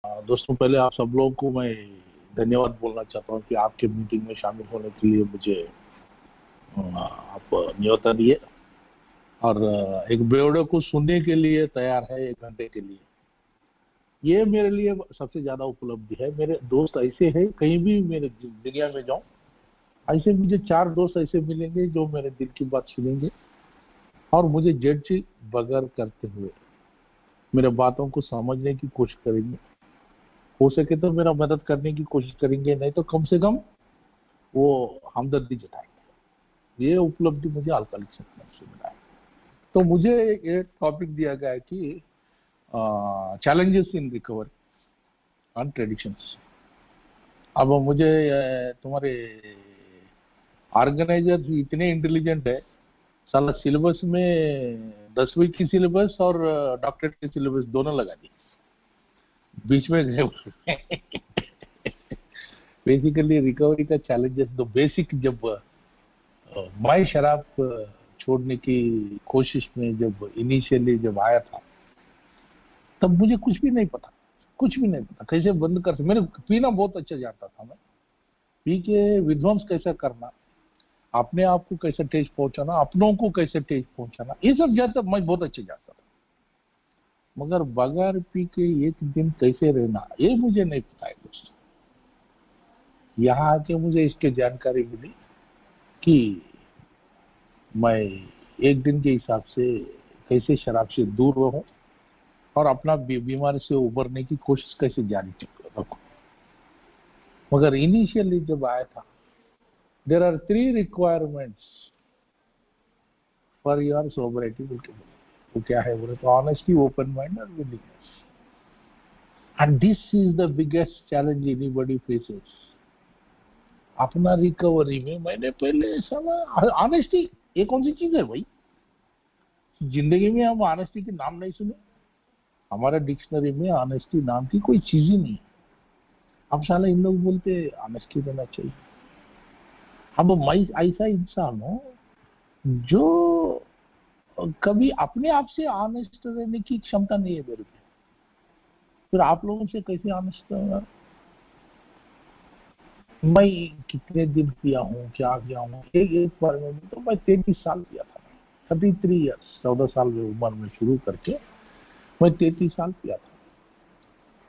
दोस्तों, पहले आप सब लोगों को मैं धन्यवाद बोलना चाहता हूँ कि आपके मीटिंग में शामिल होने के लिए मुझे आप न्योता दिए और एक बेवड़े को सुनने के लिए तैयार है 1 घंटे के लिए। ये मेरे लिए सबसे ज्यादा उपलब्धि है। मेरे दोस्त ऐसे हैं, कहीं भी मेरे दुनिया में जाऊं, ऐसे मुझे 4 दोस्त ऐसे मिलेंगे जो मेरे दिल की बात सुनेंगे और मुझे जज बगैर करते हुए मेरे बातों को समझने की कोशिश करेंगे। हो सके तो मेरा मदद करने की कोशिश करेंगे, नहीं तो कम से कम वो हमदर्दी जताएंगे। ये उपलब्धि मुझे अल्कोहलिक एनोनिमस से मिला है। तो मुझे ये टॉपिक दिया गया है कि challenges in recovery on traditions. अब मुझे तुम्हारे ऑर्गेनाइजर इतने इंटेलिजेंट है, साला सिलेबस में 10वीं की सिलेबस और डॉक्टरेट की सिलेबस दोनों लगा दी बीच में गए। बेसिकली रिकवरी का चैलेंजेस तो बेसिक, जब मैं शराब छोड़ने की कोशिश में जब इनिशियली जब आया था, तब मुझे कुछ भी नहीं पता, कुछ भी नहीं पता कैसे बंद कर। मैंने पीना बहुत अच्छा जानता था, मैं पी के विध्वंस कैसे करना, अपने आप को कैसे ठेस पहुंचाना, अपनों को कैसे ठेस पहुंचाना, ये सब जानता मैं बहुत अच्छे जानता था। मगर बगैर पी के एक दिन कैसे रहना, ये मुझे नहीं पता है दोस्तों। यहाँ आके मुझे इसकी जानकारी मिली कि मैं एक दिन के हिसाब से कैसे शराब से दूर रहूं और अपना बीमारी से उबरने की कोशिश कैसे जारी रखूं। मगर इनिशियली जब आया था, there are 3 requirements for your sobriety. वो क्या है बोले तो ऑनेस्टी, ओपन माइंड और willingness. And this is the biggest challenge anybody faces. अपना रिकवरी में मैंने पहले समझा ऑनेस्टी ये कौन सी चीज है भाई। जिंदगी में हम ऑनेस्टी के नाम नहीं सुने, हमारे डिक्शनरी में ऑनेस्टी नाम की कोई चीज ही नहीं है। अब साला इन लोग बोलते ऑनेस्टी रहना चाहिए। अब मैं ऐसा इंसान हूँ जो कभी अपने आप से ऑनेस्ट रहने की क्षमता नहीं है मेरे में, फिर आप लोगों से कैसे ऑनेस्ट रहूंगा। मैं कितने दिन पिया हूँ, क्या किया हूँ, एक बार में तो मैं 33 साल पिया था। 33 ईयर्स, 14 साल में उम्र में शुरू करके मैं 33 साल पिया था।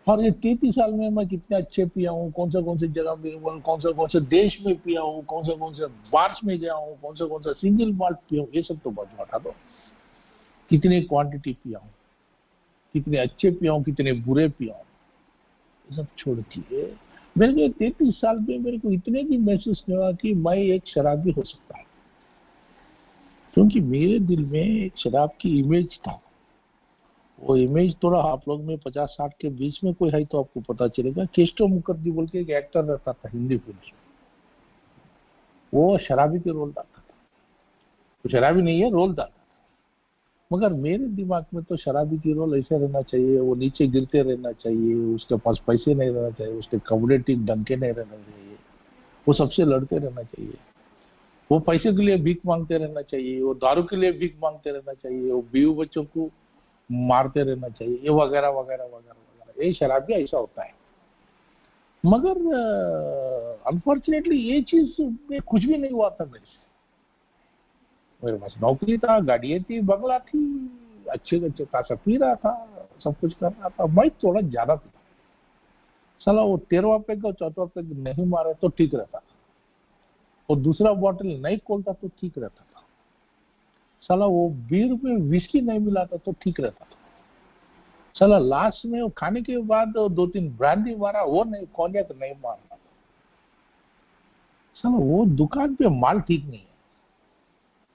और ये 33 साल में मैं कितने अच्छे पिया हूँ, कौन से जगह पे हुआ, कौन से देश में पिया हूँ, कौन से बार्स में गया हूँ, कौन सा सिंगल माल्ट पिया हूँ, ये सब तो बता दो। कितनी क्वांटिटी पिया हूँ, कितने अच्छे पिया हूँ, कितने बुरे पिया हूँ, ये सब छोड़ दिए। मेरे को 33 साल में मेरे को इतने भी महसूस नहीं हुआ कि मैं एक शराबी हो सकता हूँ, क्योंकि मेरे दिल में एक शराब की इमेज था। वो इमेज थोड़ा आप लोग में 50-60 के बीच में कोई है तो आपको पता चलेगा। केस्टो मुखर्जी बोल के एक एक्टर रहता था हिंदी फिल्म में, वो शराबी के रोल डालता था। वो शराबी नहीं है, रोल डालता। मगर मेरे दिमाग में तो शराबी की रोल ऐसे रहना चाहिए, वो नीचे गिरते रहना चाहिए, उसके पास पैसे नहीं रहना चाहिए, उसके कपड़े ठीक ढंग के नहीं रहना चाहिए, वो सबसे लड़ते रहना चाहिए, वो पैसे के लिए भीख मांगते रहना चाहिए, वो दारू के लिए भीख मांगते रहना चाहिए, वो बीवी बच्चों को मारते रहना चाहिए, ये वगैरह वगैरह वगैरह वगैरह। ये शराबी ऐसा होता है। मगर अनफॉर्चुनेटली ये चीज में कुछ भी नहीं हुआ था मेरे से। मेरे पास नौकरी था, गाड़ियां थी, बंगला थी, अच्छे अच्छे खासा पी रहा था, सब कुछ कर रहा था। मैं थोड़ा ज्यादा पीता, साला वो 13वां पैग और 14वां पैग नहीं मारे तो ठीक रहता था, और दूसरा बॉटल नहीं खोलता तो ठीक रहता था, साला वो बीर में विस्की नहीं मिलाता तो ठीक रहता था, साला लास्ट में वो खाने के बाद 2-3 ब्रांडी मारा, वो नहीं, कॉन्याक नहीं मारना, साला वो दुकान पे माल ठीक नहीं है,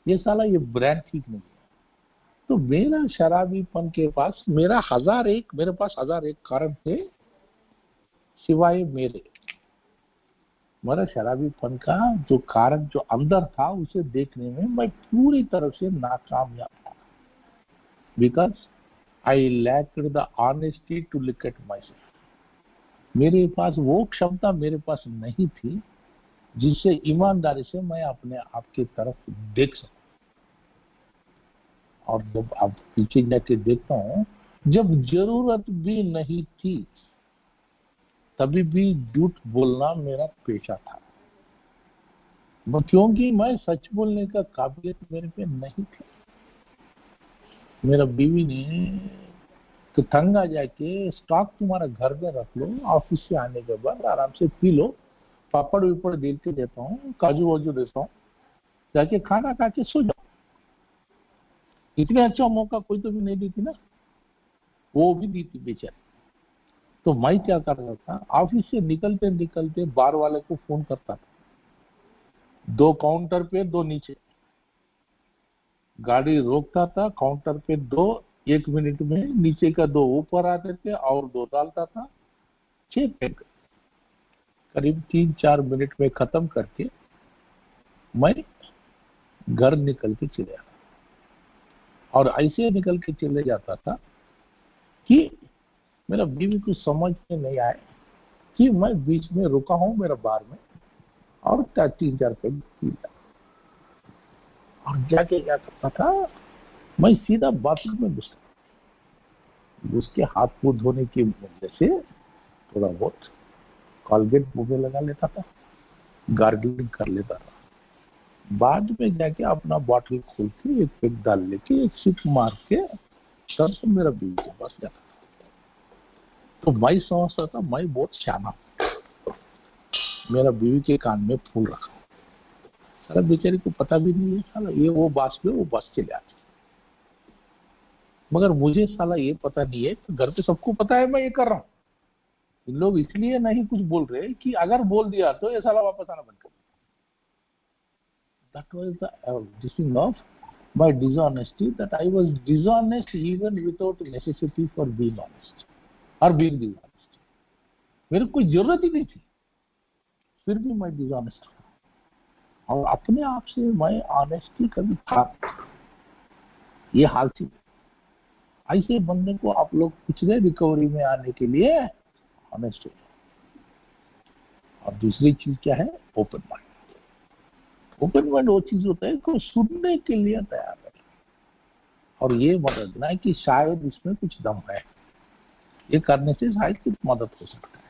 ये साला ये ब्रांड ठीक नहीं है। तो मेरा शराबीपन के पास मेरे पास 1001 कारण थे, सिवाय मेरा शराबीपन का जो कारण जो अंदर था उसे देखने में मैं पूरी तरह से नाकामयाब था। Because I lacked the honesty to look at myself. मेरे पास वो क्षमता मेरे पास नहीं थी जिससे ईमानदारी से मैं अपने आप की तरफ देख सकूं। और जब अब पीछे जाके देखता हूँ, जब जरूरत भी नहीं थी तभी भी झूठ बोलना मेरा पेशा था, क्योंकि मैं सच बोलने का काबिलियत मेरे पे नहीं थी। मेरा बीवी ने तो तंग आ जाके स्टॉक तुम्हारा घर में रख लो, ऑफिस से आने के बाद आराम से पी लो, पापड़ विपड़ दिल के देता हूँ, काजू वाजू देता हूँ, जाके खाना खा के सो जाओ। इतने अच्छा मौका कोई तो भी नहीं दी थी ना, वो भी दी थी बेचारी। तो मैं क्या कर रहा था, ऑफिस से निकलते निकलते बार वाले को फोन करता था, 2 काउंटर पे 2 नीचे, गाड़ी रोकता था, काउंटर पे 2, 1 मिनट में नीचे का 2 ऊपर आते थे और 2 डालता था, 6 पैक करीब 3-4 मिनट में खत्म करके मैं घर निकल के चले आता, और ऐसे निकल के चले जाता था कि मेरा बीवी को समझ में नहीं आए कि मैं बीच में रुका हूं मेरा बार में, और 3-4 पैक पी लिया। और जाके क्या करता था, मैं सीधा बाथरूम में घुस के हाथ मुंह धोने की वजह से थोड़ा बहुत कॉलगेट मुंह में लगा लेता था, गार्गलिंग कर लेता था, बाद में जाके अपना बॉटल खोल के 1 पैक डाल लेके 1 सिप मार के तब तो मेरा बीवी के पास जाता था। तो मैं समझता था मैं बहुत शाना, मेरा बीवी के कान में फूल रखा, साला बेचारी को पता भी नहीं है, साला ये वो बास पे वो बास चले आते, मगर मुझे साला ये पता नहीं है, तो घर पे सबको पता है मैं ये कर रहा हूँ। इन लोग इसलिए नहीं कुछ बोल रहे कि अगर बोल दिया तो ये साला वापस आना बंद कर। That was the this thing of my dishonesty, that I was dishonest even without necessity for being honest or being dishonest. मेरे को कोई जरूरत ही नहीं थी, फिर भी मैं डिसऑनेस्ट था, और अपने आप से मैं ऑनेस्टी कभी था, ये हाल थी। ऐसे बंदे को आप लोग कुछ नहीं, रिकवरी में आने के लिए ऑनेस्ट हो। और दूसरी चीज क्या है, ओपन माइंड। ओपन माइंड वो चीज होता है कि सुनने के लिए तैयार है, और ये मदद ना है कि शायद इसमें कुछ दम है, ये करने से शायद कुछ मदद हो सकता है।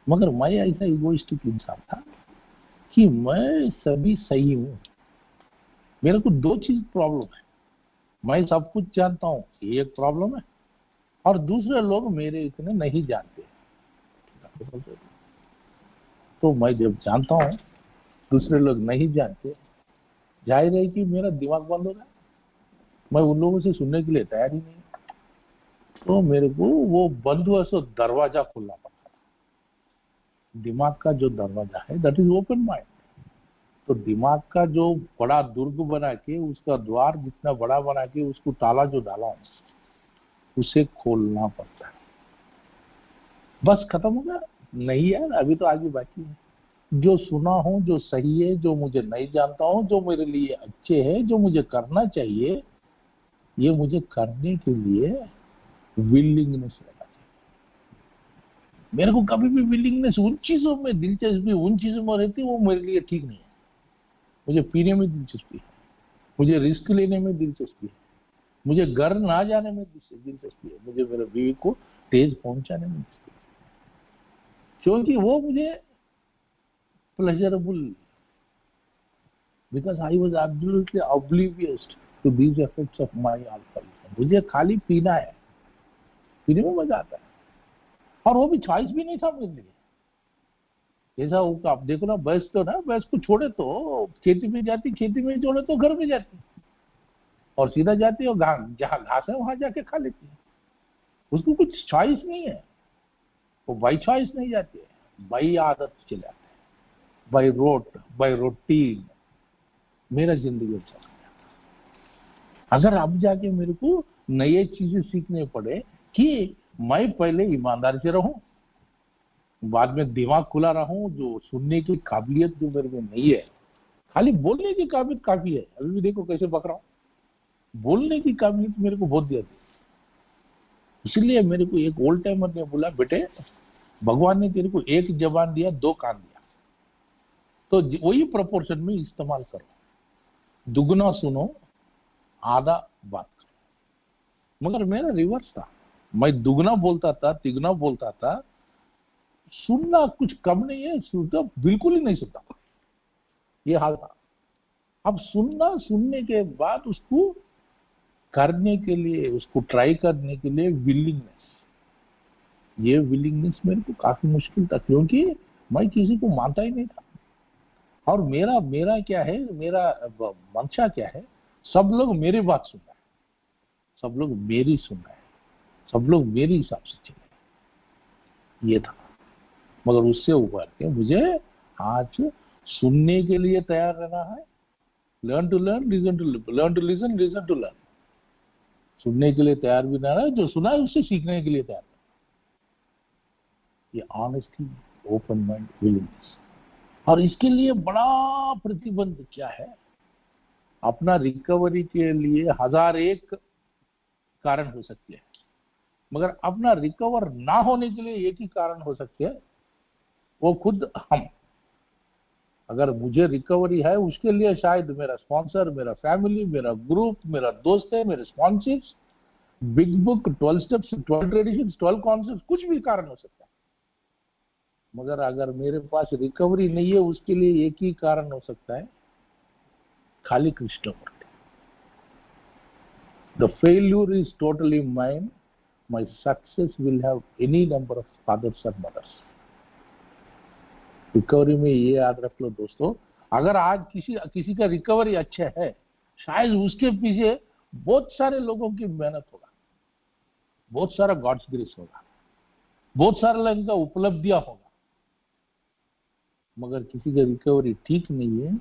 मगर मैं ऐसा इगोइस्टिक इंसान था कि मैं सभी सही हूं। मेरे को 2 चीज प्रॉब्लम है, मैं सब कुछ जानता हूं, ये एक प्रॉब्लम है, और दूसरे लोग मेरे इतने नहीं जानते। तो मैं जब जानता हूं दूसरे लोग नहीं जानते, जाहिर है कि मेरा दिमाग बंद हो रहा है, मैं उन लोगों से सुनने के लिए तैयार ही नहीं। तो मेरे को वो बंद हुआ सो दरवाजा खोलना पड़ता है। दिमाग का जो दरवाजा है दैट इज ओपन माइंड। तो दिमाग का जो बड़ा दुर्ग बना के, उसका द्वार जितना बड़ा बना के उसको ताला जो डाला हूं, उसे खोलना पड़ता है। बस खत्म हो गया? नहीं यार, अभी तो आगे बाकी है। जो सुना हूं, जो सही है, जो मुझे नहीं जानता हूं, जो मेरे लिए अच्छे है, जो मुझे करना चाहिए, ये मुझे करने के लिए विलिंगनेस रहना चाहिए। मेरे को कभी भी विलिंगनेस, उन चीजों में दिलचस्पी उन चीजों में रहती है वो मेरे लिए ठीक नहीं है। मुझे पीने में दिलचस्पी है, मुझे रिस्क लेने में दिलचस्पी है, मुझे घर ना जाने में दिलचस्पी है, मुझे मेरे बीवी को तेज पहुंचाने में दिलचस्पी है, क्योंकि वो मुझे pleasurable, because I was absolutely oblivious to these effects of my alcoholism. मुझे खाली पीना है, पीने में मजा आता है, और वो भी चॉइस भी नहीं था मेरे लिए। ऐसा होगा, आप देखो ना, भैंस तो ना, भैंस को छोड़े तो खेती में जाती, खेती में छोड़े तो घर में जाती, और सीधा जाती है और जहाँ घास है वहां जाके खा लेती है। उसको कुछ चॉइस नहीं है, वो बाई चॉइस नहीं जाती है, बाई आदत से चले आते हैं, बाई रूटीन। मेरा जिंदगी अच्छा गया। अगर अब जाके मेरे को नई चीजें सीखने पड़े कि मैं पहले ईमानदारी से रहूं, बाद में दिमाग खुला रहूं, जो सुनने की काबिलियत जो मेरे में नहीं है, खाली बोलने की काबिलियत काफी है। अभी भी देखो कैसे बक रहा हूं, बोलने की काबिलियत मेरे को बहुत दिया थी। इसलिए मेरे को एक ओल्ड टाइमर ने बोला, बेटे भगवान ने तेरे को 1 जबान दिया, 2 कान दिया, तो वही प्रोपोर्शन में इस्तेमाल करो, दुगना सुनो, आधा बात करो। मगर मेरा रिवर्स था, मैं दुगना बोलता था, तिगुना बोलता था, सुनना कुछ कम नहीं है, सुनता बिल्कुल ही नहीं सुनता, ये हाल था। अब सुनना, सुनने के बाद उसको करने के लिए, उसको ट्राई करने के लिए विलिंगनेस, ये विलिंगनेस मेरे को काफी मुश्किल था, क्योंकि मैं किसी को मानता ही नहीं था। और मेरा मेरा क्या है, मेरा मंशा क्या है, सब लोग मेरी बात सुन रहे हैं, सब लोग मेरी सुन रहे हैं, सब लोग मेरे हिसाब से चले, ये था। मगर उससे उभर के मुझे आज सुनने के लिए तैयार रहना है, learn to learn, listen to learn to listen, listen to learn. सुनने के लिए तैयार भी रहना है, जो सुना है उससे सीखने के लिए तैयार। ये ऑनेस्टी, ओपन माइंड, विलिंगनेस। और इसके लिए बड़ा प्रतिबंध क्या है, अपना रिकवरी के लिए 1001 कारण हो सकते हैं, मगर अपना रिकवर ना होने के लिए एक ही कारण हो सकते हैं, वो खुद हम। अगर मुझे रिकवरी है, उसके लिए शायद मेरा स्पॉन्सर, मेरा फैमिली, मेरा ग्रुप, मेरा दोस्त है, मेरे sponsors, big book, 12 steps, 12 traditions, 12 concepts, कुछ भी कारण हो सकता है। मगर अगर मेरे पास रिकवरी नहीं है, उसके लिए एक ही कारण हो सकता है, खाली Krishnamurthy. The failure is totally mine. My success will have any number of fathers and mothers. Recovery में ये याद रख लो दोस्तों, अगर आज किसी का रिकवरी अच्छा है, शायद उसके पीछे बहुत सारे लोगों की मेहनत होगा, बहुत सारा गॉड्स ग्रेस होगा, बहुत सारे लोगों का उपलब्धियां होगा। मगर किसी का रिकवरी ठीक नहीं है,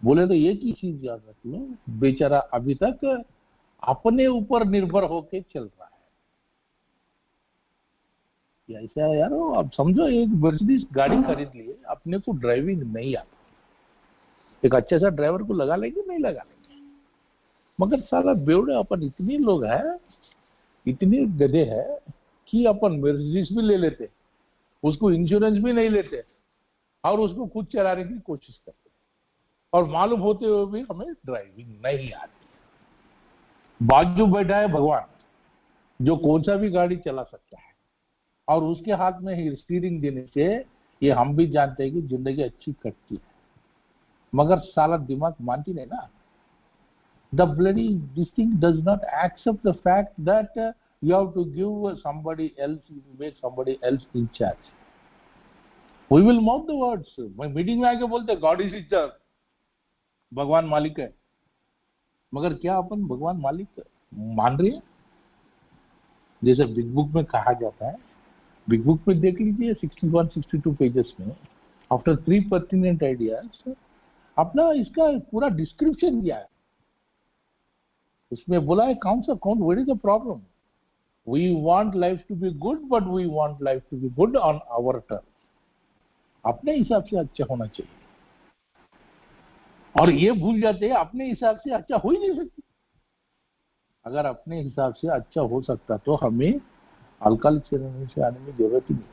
बोले तो एक ही चीज याद रख लो, बेचारा अभी तक अपने ऊपर निर्भर होके चल रहा है। ऐसा है यार, अब समझो एक मर्सिडीज गाड़ी खरीद लिए, अपने को ड्राइविंग नहीं आता, एक अच्छा सा ड्राइवर को लगा लेंगे, नहीं लगा लेंगे। मगर साला बेवड़े अपन इतने लोग हैं, इतने गधे हैं कि अपन मर्सिडीज भी ले लेते, उसको इंश्योरेंस भी नहीं लेते, और उसको खुद चलाने की कोशिश करते, और मालूम होते हुए भी हमें ड्राइविंग नहीं आती। बाजू बैठा है भगवान, जो कौन सा भी गाड़ी चला सकता है, और उसके हाथ में ही स्टीयरिंग देने से ये हम भी जानते हैं कि जिंदगी अच्छी कटती है। मगर साला दिमाग मानती नहीं ना। The bloody this thing does not accept the fact that you have to give somebody else, make somebody else in charge. We will mouth the words. मैं मीटिंग में आके बोलते गॉड इज टीचर, भगवान मालिक है, मगर क्या अपन भगवान मालिक मान रहे हैं? जैसे बिग बुक में कहा जाता है, बिग बुक में देख लीजिए 61 62 पेजेस में, आफ्टर 3 पर्टिनेंट आइडियाज अपना इसका पूरा डिस्क्रिप्शन दिया है। उसमें बोला है कौन what is the problem, we want life to be good, but we want life to be good on our term. अपने हिसाब से अच्छा होना चाहिए, और ये भूल जाते हैं अपने हिसाब से अच्छा हो ही नहीं सकता। अगर अपने हिसाब से अच्छा हो सकता तो हमें अल्कालिक सेरेमनी से आने में जरूरत ही नहीं।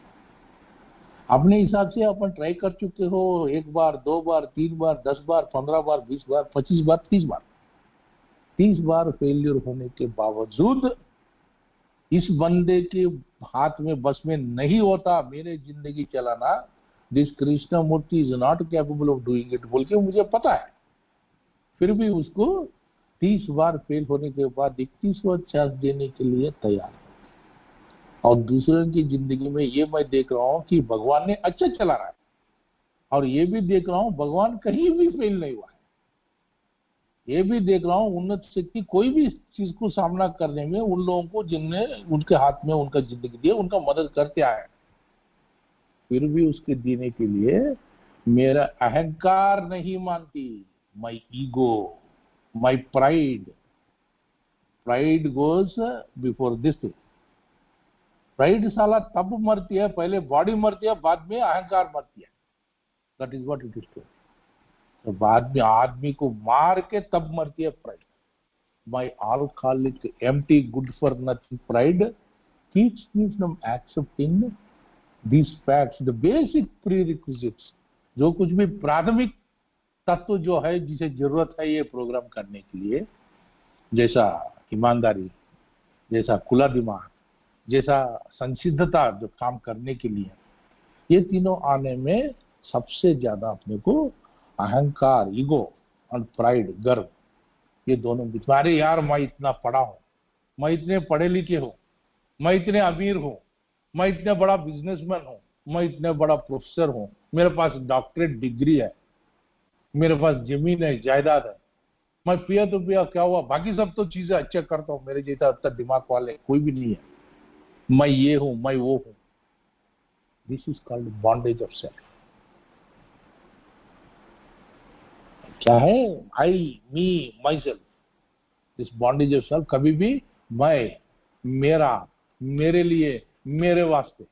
अपने हिसाब से अपन ट्राई कर चुके हो, 1 बार 2 बार 3 बार 10 बार 15 बार 20 बार 25 बार 30 बार फेलियर होने के बावजूद इस बंदे के हाथ में बस में नहीं होता मेरे जिंदगी चलाना, this Krishna Murthy is not capable of doing it बोल के मुझे पता है, फिर भी उसको 30 बार फेल होने के बाद 31वां चांस देने के लिए तैयार। और दूसरों की जिंदगी में ये मैं देख रहा हूं कि भगवान ने अच्छा चला रहा है, और ये भी देख रहा हूं भगवान कहीं भी फेल नहीं हुआ है। ये भी देख रहा हूं उन्नत शक्ति कोई भी चीज को सामना करने में उन लोगों को जिनने उनके हाथ में उनका जिंदगी दिया, उनका मदद करते आए, फिर भी उसके देने के लिए मेरा अहंकार नहीं मानती, my ego, my pride goes before this thing. Pride साला तब मरती है, पहले बॉडी मरती है, बाद में अहंकार मरती है। That is what it is. तो बाद में आदमी को मार के तब मरती है pride. My alcoholic empty good for nothing pride keeps me from accepting these facts, the basic prerequisites, जो कुछ भी प्राथमिक तत्व जो है जिसे जरूरत है ये प्रोग्राम करने के लिए, जैसा ईमानदारी, जैसा खुला दिमाग, जैसा संसिद्धता जो काम करने के लिए, ये तीनों आने में सबसे ज्यादा अपने को अहंकार, ईगो और प्राइड, गर्व, ये दोनों बीच में, अरे यार मैं इतना पढ़ा हूं, मैं इतने पढ़े लिखे हूं, मैं इतने अमीर हूं, मैं इतना बड़ा बिजनेसमैन हूं, मैं इतना बड़ा प्रोफेसर हूं, मेरे पास डॉक्टरेट डिग्री है, मेरे पास जमीन है, जायदाद है, मैं पिया तो पिया, क्या हुआ, बाकी सब तो चीजें अच्छे करता हूँ, मेरे जैसा अच्छा दिमाग वाले कोई भी नहीं है, मैं ये हूं, मैं वो हूं। This is called bondage of self. क्या है? I, me, myself. This bondage of self, कभी भी मैं, मेरा, मेरे लिए, मेरे वास्ते,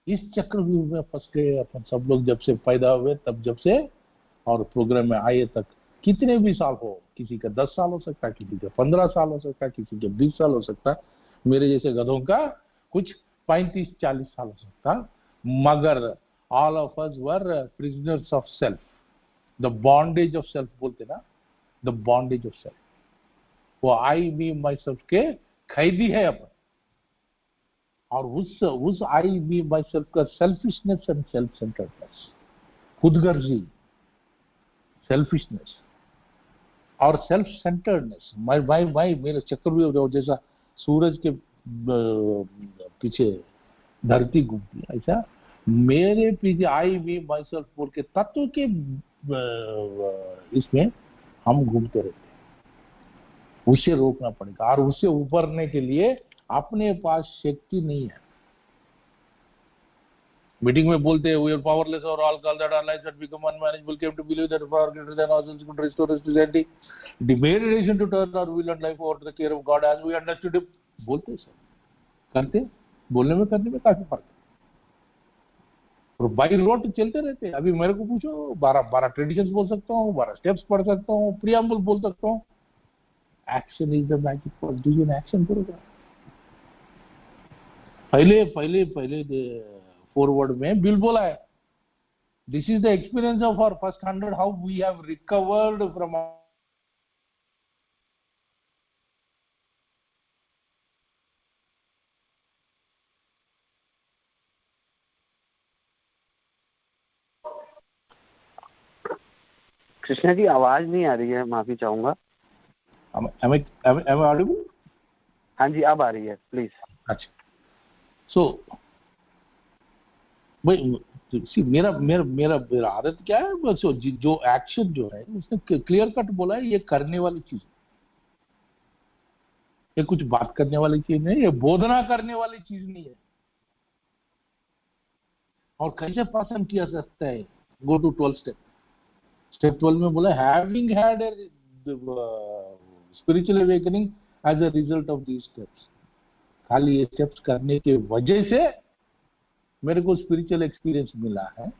इस चक्रव्यूह में फंस गए अपन सब लोग, जब से पैदा हुए तब, जब से और प्रोग्राम में आए तक। कितने भी साल हो, किसी का 10 साल हो सकता है, किसी का 15 साल हो सकता है, किसी का 20 साल हो सकता है, मेरे जैसे गधों का कुछ 35-40 साल हो सकता है, मगर all of us were prisoners of self. The bondage of self बोलते ना, द बॉन्डेज ऑफ सेल्फ, वो आई, मी, माई सेल्फ के कैदी है अपन। और उस आई, मी, माई सेल्फ का selfishness and self centredness, खुदगर्जी, selfishness और सेल्फ सेंटर्डनेस, माई मेरे चक्रव्यूह, जैसा सूरज के पीछे धरती घूमती है, ऐसा मेरे पीछे आई, मी, माई सेल्फ बोल के तत्व के इसमें हम घूमते रहते हैं। उसे रोकना पड़ेगा, और उसे उभरने के लिए अपने पास शक्ति नहीं है। मीटिंग में बोलते हैं, we are powerless over all call that our lives had become unmanageable, came to believe that power greater than ourselves could restore us to sanity. The main relation to turn our will and life over to the care of God as we understood it. बोलते हैं सब, करते, बोलने में करने में काफी फर्क है। और बाई रोड चलते रहते हैं। अभी मेरे को पूछो, 12 ट्रेडिशंस बोल सकता हूँ, 12 स्टेप्स पढ़ सकता हूँ, प्रियम्बल बोल सकता हूँ। Action is the magic for doing action करोगे। पहले फॉरवर्ड में बिल बोला है, this is the experience of our first 100 how we have recovered from. Krishna ji आवाज नहीं आ रही है, माफी चाहूंगा। Am I audible? हाँ जी अब आ रही है, प्लीज। अच्छा, सो मेरा आदत क्या है, बस जो एक्शन जो है उसने क्लियर कट बोला है, ये करने वाली चीज, ये कुछ बात करने वाली चीज नहीं, ये बोधना करने वाली चीज नहीं है। और कैसे पासन किया सकता है? गो टू 12 स्टेप 12 में बोला, having had a spiritual awakening as a result of these steps. खाली ये स्टेप्स करने के वजह से मेरे को स्पिरिचुअल एक्सपीरियंस मिला है।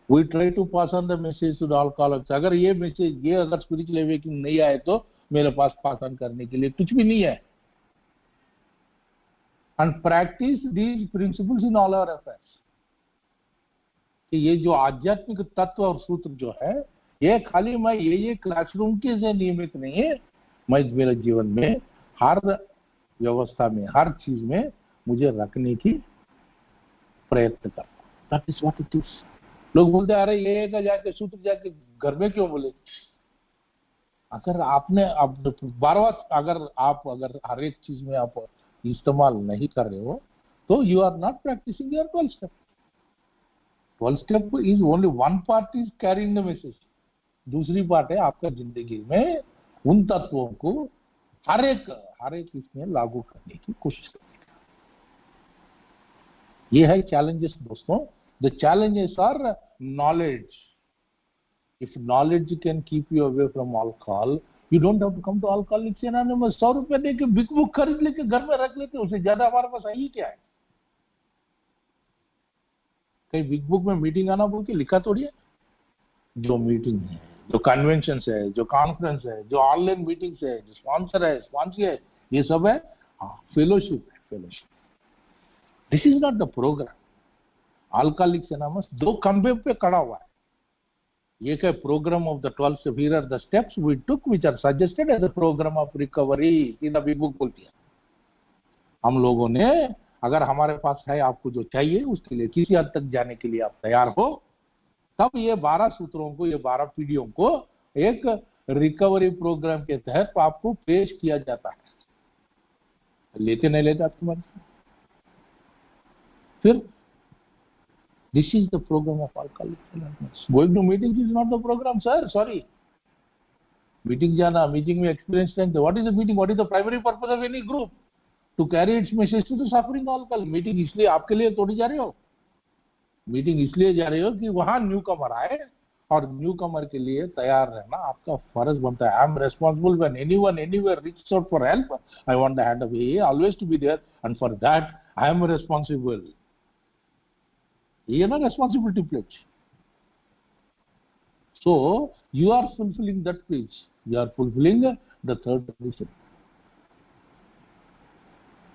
We try to pass on the message to the alcoholics. अगर ये मैसेज, ये अगर स्पिरिचुअल अवेकनिंग नहीं आए तो मेरे पास पास ऑन करने के लिए कुछ भी नहीं है। And practice these principles in all our affairs. कि ये जो आध्यात्मिक तत्व और सूत्र जो है, ये खाली मैं ये क्लासरूम के से नियमित नहीं है, मैं मेरे जीवन में हर व्यवस्था में, हर चीज में मुझे रखने की प्रयत्न करता हूं। That is what it is. लोग बोलते हैं, अरे ये का जाके सूत्र जाके घर में क्यों बोले? अगर आपने बार-बार अगर हर एक चीज में आप इस्तेमाल नहीं कर रहे हो तो you are not practicing your 12 step. 12 step is only one part is carrying the message. दूसरी पार्ट है आपका जिंदगी में उन तत्वों को हर एक इसमें लागू करने की कोशिश करने का। ये है चैलेंजेस दोस्तों। The challenges are knowledge. If knowledge can keep you away from alcohol, you don't have to come to alcoholics anonymous. 100 रुपए देके बिग बुक खरीद लेके घर में रख लेते, उससे ज्यादा हमारे पास है ही क्या है? कहीं बिग बुक में मीटिंग आना बोल के लिखा थोड़ी है। जो मीटिंग है, जो कन्वेंशन है, जो कॉन्फ्रेंस है, जो ऑनलाइन मीटिंग्स है, जो स्पॉन्सर है, स्पॉन्सी है, ये सब है फेलोशिप है, fellowship. This is not the program. Alcoholics anonymous दो खंबे पे खड़ा हुआ है। ये क्या program of the 12 step, here are the steps we took which are suggested as a program of recovery in the big book बोलती है। हम लोगों ने अगर हमारे पास है, आपको जो चाहिए उसके लिए किसी हद तक जाने के लिए आप तैयार हो, तब ये 12 सूत्रों को, ये 12 पीढ़ियों को एक रिकवरी प्रोग्राम के तहत आपको पेश किया जाता है। लेते नहीं लेते आपकी मर्जी। फिर this is the program of alcoholics. Going to meeting is not the program sir, sorry. Meeting जाना, मीटिंग में एक्सपीरियंस लेंगे। What is the meeting? What is the primary purpose of any group? To carry its message to the suffering alcohol. Meeting इसलिए आपके लिए थोड़ी जा रहे हो, मीटिंग इसलिए जा रहे हो कि वहां न्यू कमर आए, और न्यू कमर के लिए तैयार रहना आपका फर्ज बनता है। I am responsible when anyone anywhere reaches out for help, I want the hand of AA always to be there, and for that I am responsible. ये ना responsibility pledge. So you are fulfilling that pledge. You are fulfilling the third tradition.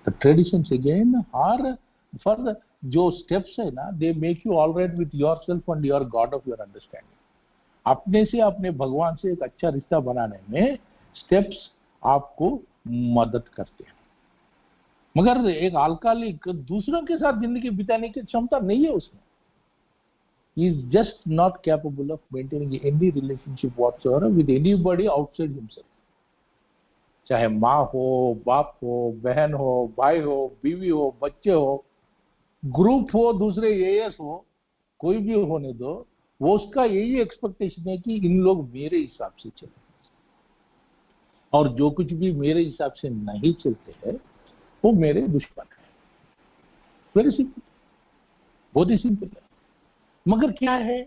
The traditions again are for the जो steps है ना, they make you all right with yourself and your God of your understanding. अपने से, अपने भगवान से एक अच्छा रिश्ता बनाने में स्टेप्स आपको मदद करते हैं। मगर एक अल्कोहलिक दूसरों के साथ जिंदगी बिताने की क्षमता नहीं है उसमें। He is just not capable of maintaining any relationship whatsoever with anybody outside himself. चाहे माँ हो, बाप हो, बहन हो, भाई हो, बीवी हो, बच्चे हो, ग्रुप हो, दूसरे AS हो, कोई भी होने दो, वो उसका यही एक्सपेक्टेशन है कि इन लोग मेरे हिसाब से चले, और जो कुछ भी मेरे हिसाब से नहीं चलते हैं वो मेरे दुश्मन है। वेरी सिंपल, बहुत ही सिंपल है। मगर क्या है,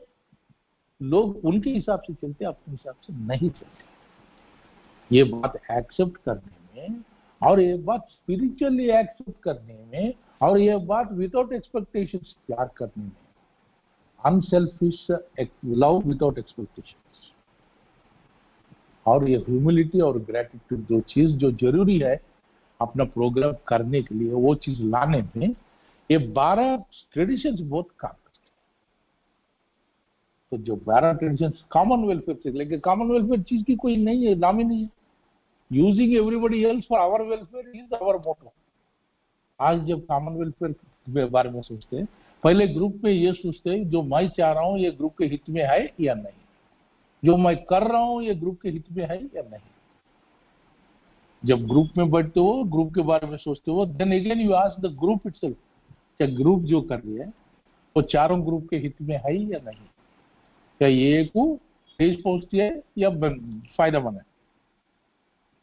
लोग उनके हिसाब से चलते, अपने हिसाब से नहीं चलते। ये बात एक्सेप्ट करने में, और ये बात स्पिरिचुअली एक्सेप्ट करने में, और ये बात विदाउट एक्सपेक्टेशंस प्यार करने में, अनसेल्फिश लव विदाउट एक्सपेक्टेशंस, और ये ह्यूमिलिटी और ग्रेटिट्यूड, जो चीज जो जरूरी है अपना प्रोग्राम करने के लिए, वो चीज लाने में ये 12 ट्रेडिशंस बहुत काम। तो जो 12 ट्रेडिशंस कॉमन वेलफेयर से, लेकिन कॉमन वेलफेयर चीज की कोई नहीं है, नाम ही नहीं है। Using everybody else for our welfare is our motto. आज जब कॉमन वेलफेयर के बारे में सोचते हैं, पहले ग्रुप में ये सोचते हैं जो मैं चाह रहा हूँ ये ग्रुप के हित में है या नहीं, जो मैं कर रहा हूँ ये ग्रुप के हित में है या नहीं। जब ग्रुप में बैठते हो, ग्रुप के बारे में सोचते हो, then again you ask the group itself, क्या ग्रुप जो कर रही है वो चारों ग्रुप के हित में है या नहीं, क्या ये को ठेस पहुंचती है या फायदा बना है।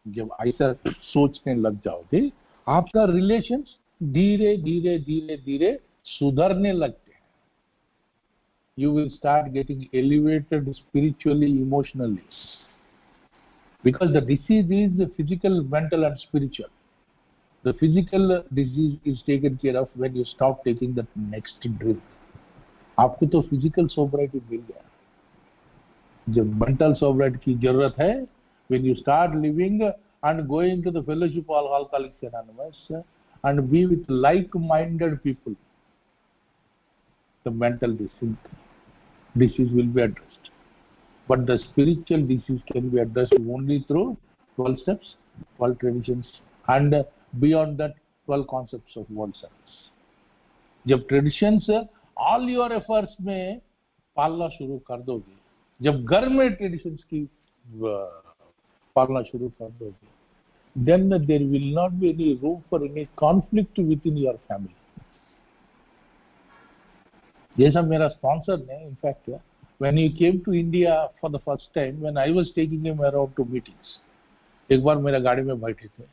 जब ऐसा सोचने लग जाओगे, आपका रिलेशंस धीरे धीरे धीरे धीरे सुधरने लगते हैं। You will start getting elevated spiritually, emotionally, because the disease is the physical, mental and spiritual. The physical disease is taken care of when you stop taking the next drink. आपको तो physical sobriety मिल गया, जब mental sobriety की जरूरत है, when you start living and going to the fellowship of Alcoholics Anonymous and be with like-minded people, the mental disease will be addressed. But the spiritual disease can be addressed only through 12 steps, 12 traditions, and beyond that 12 concepts of world service. जब traditions all your efforts में पालना शुरू कर दोगे, जब घर में traditions की पालना शुरू कर दोगे, then there will not be any room for any conflict within your family. जैसा मेरा sponsor ने इनफैक्ट किया, when he came to India for the first time, when I was taking him around to meetings, एक बार मेरा गाड़ी में बैठे थे,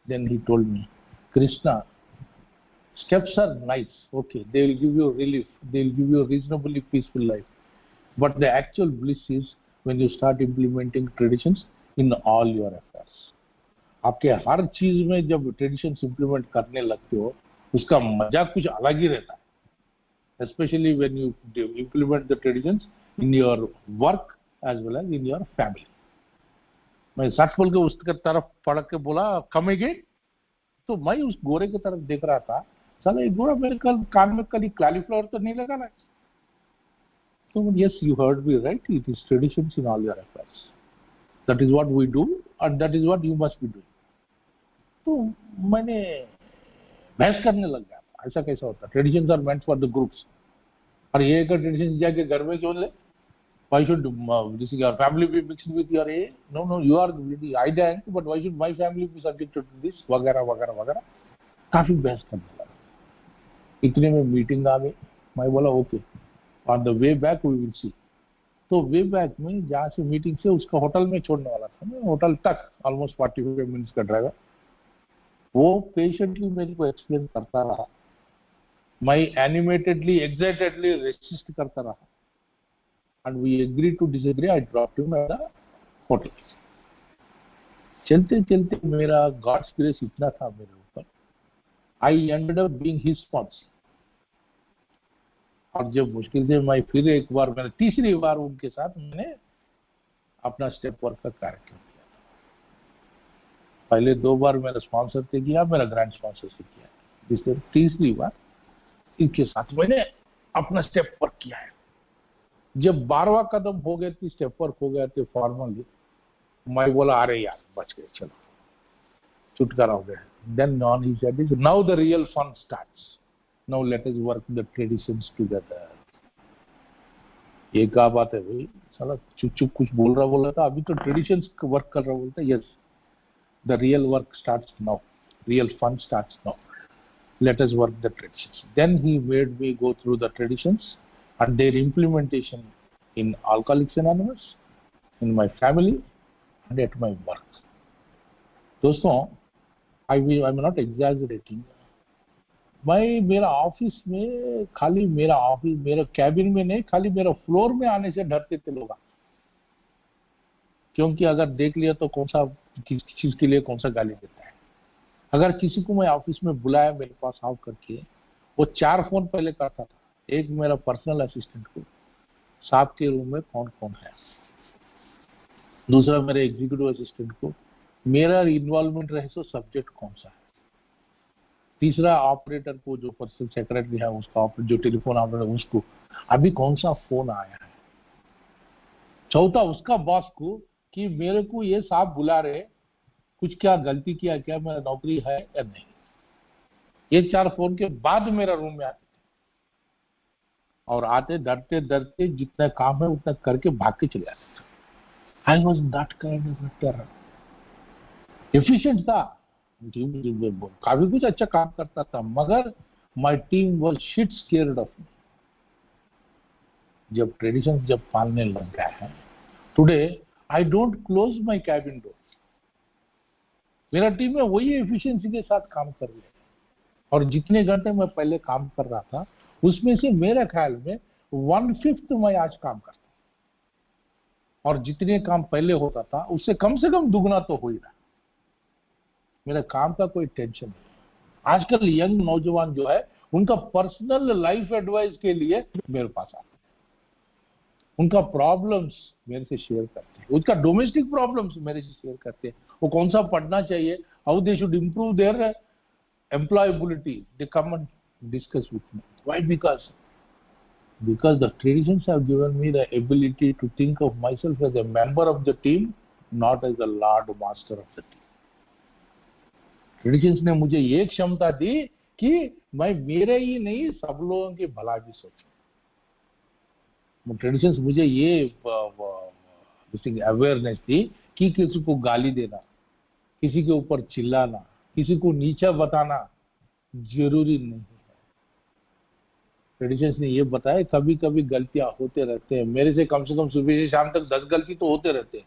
then he told me, Krishna, steps are nice, okay, they will give you relief, they will give you a reasonably peaceful life, but the actual bliss is when you start implementing traditions in all your affairs. आपके हर चीज में जब traditions implement करने लगते हो, उसका मजा कुछ अलग ही रहता है, especially when you implement the traditions in your work as well as in your family. मैं सच बोल के उसके तरफ पढ़ के बोला come again, तो मैं उस गोरे की तरफ देख रहा था, साला एक गोरा मेरे कान में कभी cauliflower तो नहीं लगा ना। तो yes, you heard me right, it is traditions in all your affairs. That is what we do and that is what you must be doing. तो मैंने बहस करने लग गया था। ऐसा कैसा होता? Traditions are meant for the groups. और ये एक ट्रेडिशन जाके घर में क्यों ले? Why should this your family be mixed with your A? No, no, you are the ident, but why should my family be subjected to this? वगैरह वगैरह वगैरह काफी बहस करने लगा। इतने में मीटिंग आ गई। मैं बोला okay, on the way back we will see. तो वे बैक में जहाँ से मीटिंग से उसका होटल में छोड़ने वाला था, मैं होटल तक ऑलमोस्ट 45 मिनट्स का ड्राइवर, वो पेशेंटली मेरे को एक्सप्लेन करता रहा। मैं एनिमेटेडली एक्साइटेडली रेसिस्ट करता रहा, and we agreed to disagree. I dropped him at the hotel. चलते चलते मेरा गॉड्स ग्रेस इतना था मेरे ऊपर, I ended up being his sponsor. और जब मुश्किल से मैं फिर एक बार, मैंने तीसरी बार उनके साथ मैंने अपना स्टेप वर्क का कार्यक्रम किया। पहले 2 बार मेरा स्पॉन्सर से किया, मेरा ग्रैंड स्पॉन्सर से किया, तीसरी बार इनके साथ मैंने अपना स्टेप वर्क किया है। जब 12वां कदम हो गए थे, स्टेप वर्क हो गए थे फॉर्मली, मैं बोला अरे यार बच गए, चलो छुटकारा हो गया। Then none he said is now the real fun starts, now let us work the traditions together. ये क्या बात है भाई, साला चुप चुप कुछ बोल रहा था, अभी तो ट्रेडिशंस वर्क कर रहा बोलता। Yes, the real work starts now, real fun starts now, let us work the traditions. Then he made me go through the traditions and their implementation in Alcoholics Anonymous, in my family and at my work. दोस्तों, I'm not exaggerating. मैं मेरा office में, खाली मेरा office, मेरा cabin में नहीं, खाली मेरा फ्लोर में आने से डरते थे लोग, क्योंकि अगर देख लिया तो कौन सा किस चीज के लिए कौन सा गाली देता है। अगर किसी को मैं ऑफिस में बुलाया मेरे पास आओ करके, वो 4 फोन पहले करता था। एक मेरा पर्सनल असिस्टेंट को, साहब के रूम में कौन कौन है, दूसरा मेरे एग्जीक्यूटिव असिस्टेंट को, मेरा इन्वॉल्वमेंट रहे सो सब्जेक्ट कौन सा है, तीसरा ऑपरेटर को, जो पर्सनल सेक्रेटरी है उसका, जो टेलीफोन ऑपरेटर उसको अभी कौन सा फोन आया है, चौथा उसका बॉस को कि मेरे को ये साहब बुला रहे, कुछ क्या गलती किया क्या, मेरा नौकरी है या नहीं। ये 4 फोन के बाद मेरा रूम में आते थे, और आते डरते डरते जितना काम है उतना करके भाग के चले आते थे। I was that kind of terror. Efficient था, काफी कुछ अच्छा काम करता था, मगर my team was shit scared of me. जब ट्रेडिशन जब पालने लग गया है, today I don't close my cabin door. मेरा टीम में वही एफिशिएंसी के साथ काम कर रही है, और जितने घंटे मैं पहले काम कर रहा था उसमें से मेरे ख्याल में 1/5 मैं आज काम करता हूं, और जितने काम पहले होता था उससे कम से कम दुगना तो हो ही रहा। मेरा काम का कोई टेंशन नहीं। आजकल यंग नौजवान जो है, उनका पर्सनल लाइफ एडवाइस के लिए मेरे पास आते हैं, उनका प्रॉब्लम्स मेरे से शेयर करते हैं, उसका डोमेस्टिक प्रॉब्लम्स मेरे से शेयर करते हैं, वो कौन सा पढ़ना चाहिए, how they should improve their employability, they come and discuss with me. Why? Because the traditions have given me the ability to think of myself as a member of the team, not as a lord master of the team. Traditions ने मुझे ये क्षमता दी कि मैं मेरे ही नहीं सब लोगों की भला भी सोचूं। ट्रेडिशंस मुझे ये अवेयरनेस दी कि किसी को गाली देना, किसी के ऊपर चिल्लाना, किसी को नीचा बताना जरूरी नहीं है। ट्रेडिशंस ने ये बताया कभी कभी गलतियां होते रहते हैं, मेरे से कम सुबह से शाम तक 10 गलती तो होते रहते हैं।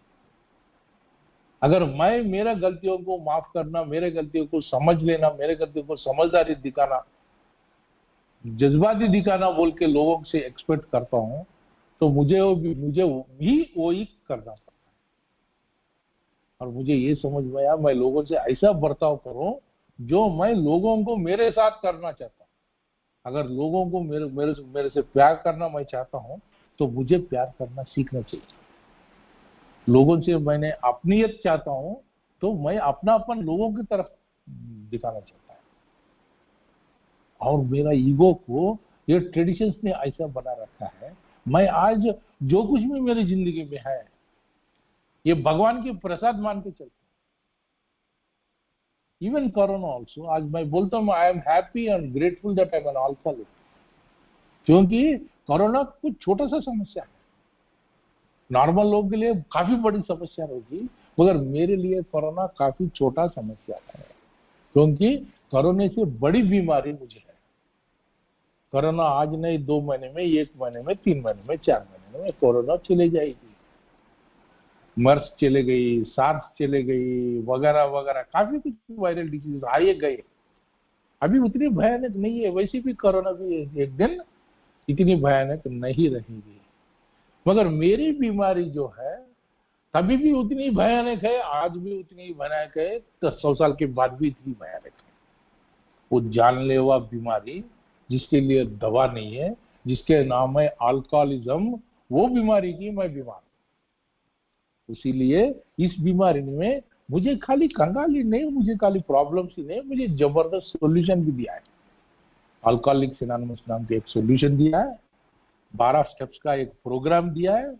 अगर मैं मेरा गलतियों को माफ करना, मेरे गलतियों को समझ लेना, मेरे गलतियों को समझदारी दिखाना, जज्बाती दिखाना बोल के लोगों से एक्सपेक्ट करता हूं, तो मुझे भी वही करना पड़ता है। और मुझे ये समझ में आया, मैं लोगों से ऐसा बर्ताव करूं जो मैं लोगों को मेरे साथ करना चाहता हूं। अगर लोगों को मेरे से प्यार करना मैं चाहता हूं, तो मुझे प्यार करना सीखना चाहिए। लोगों से मैंने अपनीयत चाहता हूं, तो मैं अपनापन लोगों की तरफ दिखाना चाहता हूं। और मेरा ईगो को ये ट्रेडिशंस ने ऐसा बना रखा है, मैं आज जो कुछ भी मेरी जिंदगी में है ये भगवान के प्रसाद मान के चलता हूं। इवन कोरोना ऑल्सो, आज मैं बोलता हूँ I am happy and grateful that I M an alcoholic, क्योंकि कोरोना कुछ छोटा सा समस्या है, नॉर्मल लोगों के लिए काफी बड़ी समस्या होगी, मगर मेरे लिए कोरोना काफी छोटा समस्या है, क्योंकि कोरोना से बड़ी बीमारी मुझे है। कोरोना आज नहीं 2 महीने में, 1 महीने में, 3 महीने में, 4 महीने में कोरोना चले जाएगी। मर्स चले गई, सार्स चले गई, वगैरह वगैरह काफी कुछ वायरल डिजीज आए गए, अभी उतनी भयानक नहीं है। वैसे भी कोरोना भी एक दिन इतनी भयानक नहीं रहेगी, मगर मेरी बीमारी जो है तभी भी उतनी भयानक है, आज भी उतनी भयानक है, तो 100 साल के बाद भी इतनी भयानक है। वो जानलेवा बीमारी जिसके लिए दवा नहीं है, जिसके नाम है अल्कोहलिज्म, वो बीमारी की मैं बीमार हूं। इसीलिए इस बीमारी में मुझे खाली कंगाली नहीं, मुझे खाली प्रॉब्लम्स ही नहीं, मुझे जबरदस्त सॉल्यूशन भी दिया है। अल्कोहलिक्स एनोनिमस नाम के एक सॉल्यूशन दिया है, 12 स्टेप्स का एक प्रोग्राम दिया है,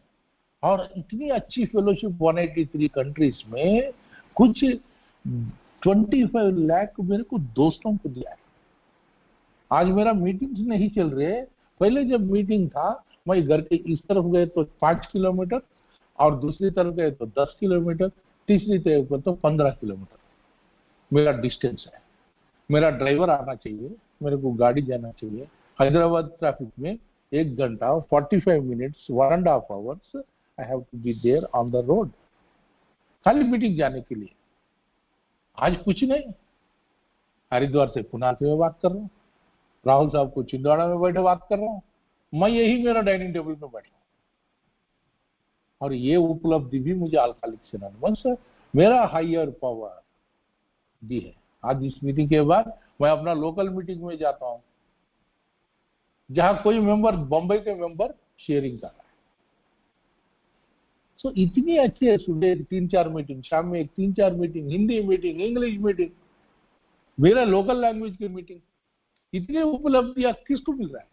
और इतनी अच्छी फेलोशिप 183 कंट्रीज में कुछ 25 लाख मेरे को दोस्तों को दिया है। आज मेरा मीटिंग्स नहीं चल रहे, पहले जब मीटिंग था मैं घर के इस तरफ गए तो 5 किलोमीटर और दूसरी तरफ गए तो 10 किलोमीटर, तीसरी तरफ पर तो 15 किलोमीटर मेरा डिस्टेंस है। मेरा ड्राइवर आना चाहिए, मेरे को गाड़ी जाना चाहिए। हैदराबाद ट्रैफिक में 1 घंटा 45 minutes 1.5 hours I have to be there on the road, खाली मीटिंग जाने के लिए। आज कुछ नहीं, हरिद्वार से कुणाल से मैं बात कर रहा हूँ, राहुल साहब को छिंदवाड़ा में बैठे बात कर रहा हूँ, मैं यही मेरा डाइनिंग टेबल में बैठा हूँ। और ये उपलब्धि भी मुझे अल्कोहलिक्स एनोनिमस मेरा हायर पावर दी है। आज इस मीटिंग के बाद मैं अपना लोकल मीटिंग में जाता हूँ, जहां कोई मेंबर, बॉम्बे के मेंबर शेयरिंग कर रहा है। सो इतनी अच्छी है, सुबह 3-4 मीटिंग, शाम में 3-4 meeting, Hindi meeting, English meeting, मेरा लोकल लैंग्वेज की मीटिंग, इतनी उपलब्धियां किसको मिल रहा है?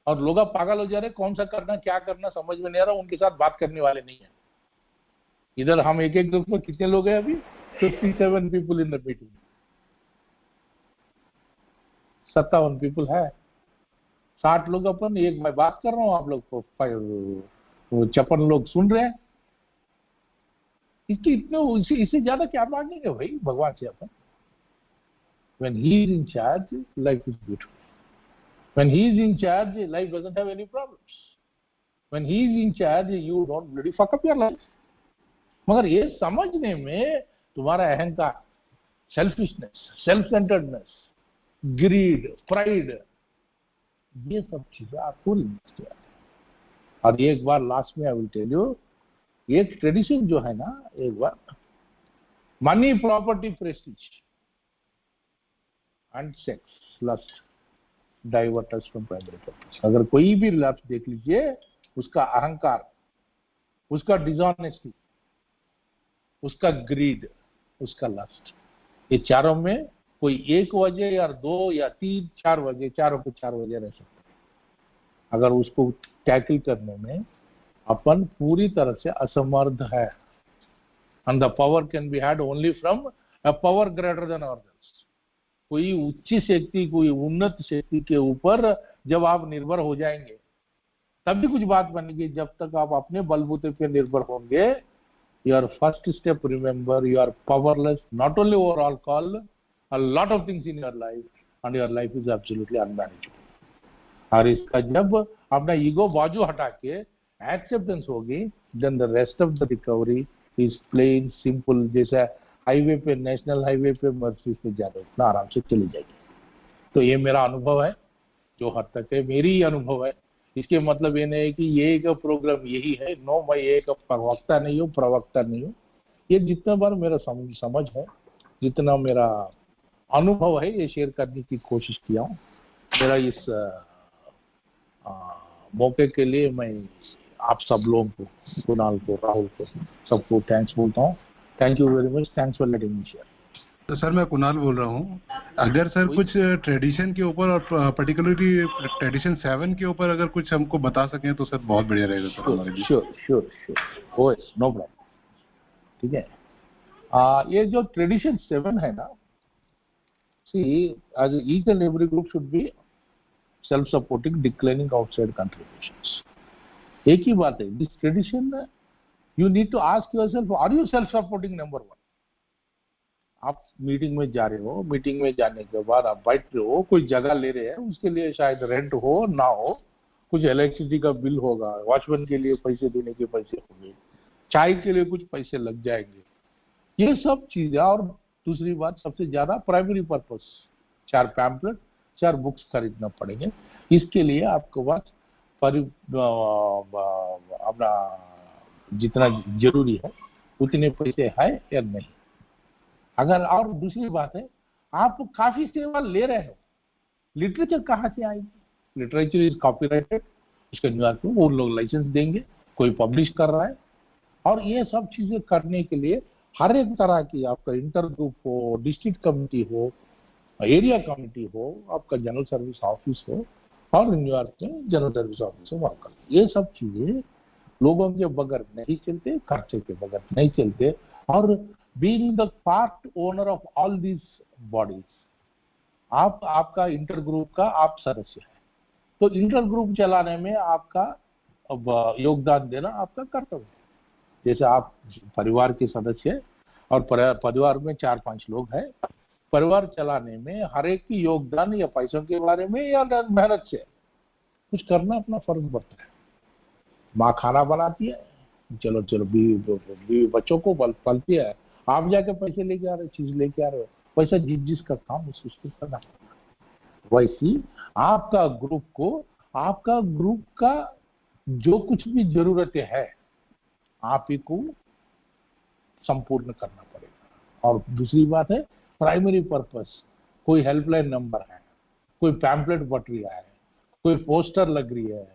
और लोग पागल हो जा रहे, कौन सा करना, क्या करना समझ में नहीं आ रहा, उनके साथ बात करने वाले नहीं है। इधर हम एक ग्रुप में कितने लोग हैं अभी? 57 people in the meeting, 57 people है, 60 लोग अपन, एक मैं बात कर रहा हूँ, आप लोग को 56 लोग सुन रहे हैं। इससे ज्यादा क्या मांगेंगे भाई भगवान से अपन? When he is in charge, life is beautiful. When he is in charge, life doesn't have any problems. When he is in charge, you don't bloody fuck up your life. मगर ये समझने में तुम्हारा अहंकार, selfishness, self centeredness, greed, pride, ये सब चीजें आपको लिमिट किया। और एक बार लास्ट में आई विल टेल यू, एक ट्रेडिशन जो है ना, एक बार money, property, prestige and sex, lust divert us from primary purpose. अगर कोई भी लफ्ज देख लीजिए, उसका अहंकार, उसका डिसऑनेस्टी, उसका ग्रीड, उसका लस्ट, ये चारों में कोई एक वजह या 2 या 3, 4 वजह, चारों पे 4 वजह रह सकते हैं। अगर उसको टैकल करने में अपन पूरी तरह से असमर्थ है, and the power can be had only from a power greater than ours. कोई उच्च शक्ति, कोई उन्नत शक्ति के ऊपर जब आप निर्भर हो जाएंगे तभी कुछ बात बनेगी। जब तक आप अपने बलबूते पे निर्भर होंगे, your first step, remember, you are powerless, not only over alcohol, a lot of things in your life and your life is absolutely unmanageable। और इसका जब अपना ईगो बाजू हटा के एक्सेप्टेंस होगी, then the rest of the recovery is plain simple। जैसा highway पे, नेशनल हाईवे पे मर्सिडीज पे जा रहे हो, इतना आराम से चली जाएगी। तो ये मेरा अनुभव है, जो हद तक है मेरी ही अनुभव है। इसके मतलब ये नहीं है कि ये एक प्रोग्राम यही है, नो, मैं एक प्रवक्ता नहीं हूँ, प्रवक्ता नहीं हूँ। ये जितना बार मेरा समझ है, जितना मेरा अनुभव है, ये शेयर करने की कोशिश किया हूँ। मेरा इस मौके के लिए मैं आप सब लोगों को, कुणाल को, राहुल को, सबको थैंक्स बोलता हूँ। Thank you very much, thanks for letting me share. तो सर मैं कुणाल बोल रहा हूँ। अगर सर कुछ ट्रेडिशन के ऊपर और पर्टिकुलरली ट्रेडिशन 7 के ऊपर अगर कुछ हमको बता सकें तो सर बहुत बढ़िया रहेगा सर हमारे लिए। Sure, no problem. ठीक है, ये जो ट्रेडिशन 7 है ना, सी each and every group should be self supporting, declining outside contributions. एक ही बात है, this tradition you need to ask yourself, are you self supporting? Number 1, आप मीटिंग में जा रहे हो, मीटिंग में जाने के बाद आप बैठ रहे हो, कोई जगह ले रहे हैं, उसके लिए शायद रेंट हो ना हो, कुछ इलेक्ट्रिसिटी का बिल होगा, वॉचमैन के लिए पैसे देने के पैसे होंगे, चाय के लिए कुछ पैसे लग जाएंगे, ये सब चीजें। और दूसरी बात सबसे ज्यादा प्राइमरी पर्पस, 4 पैम्पलेट 4 बुक्स खरीदना पड़ेंगे। इसके लिए आपके पास अपना जितना जरूरी है उतने पैसे है या नहीं। अगर, और दूसरी बात है, आप काफी सेवा ले रहे हो, लिटरेचर कहाँ से आएगी? लिटरेचर इज कॉपीराइटेड, उसके न्यूयॉर्क में वो लोग लाइसेंस देंगे, कोई पब्लिश कर रहा है। और ये सब चीजें करने के लिए हर एक तरह की, आपका इंटर ग्रुप हो, डिस्ट्रिक्ट कमिटी हो, एरिया कमिटी हो, आपका जनरल सर्विस ऑफिस हो, और न्यूयॉर्क में जनरल सर्विस ऑफिस हो, वहां कर, ये सब चीजें लोगों के बगैर नहीं चलते, खर्चे के बगैर नहीं चलते। और being the part owner of all this bodies, आपका इंटर ग्रुप का आप सदस्य है, तो इंटर ग्रुप चलाने में आपका अब योगदान देना आपका कर्तव्य है। जैसे आप परिवार के सदस्य हैं और परिवार में 4-5 लोग हैं, परिवार चलाने में हर एक की योगदान या पैसों के बारे में या मेहनत से कुछ करना अपना फर्ज बनता है। माँ खाना बनाती है, चलो चलो बीवी बच्चों को पलती है, आप जाके पैसे लेके आ रहे हो, चीज लेके आ रहे हो, पैसा जिसका काम उसको करना। वैसी आपका ग्रुप का जो कुछ भी जरूरतें है आप ही को संपूर्ण करना पड़ेगा। और दूसरी बात है प्राइमरी पर्पस, कोई हेल्पलाइन नंबर है, कोई पैम्पलेट बट रहा है, कोई पोस्टर लग रही है,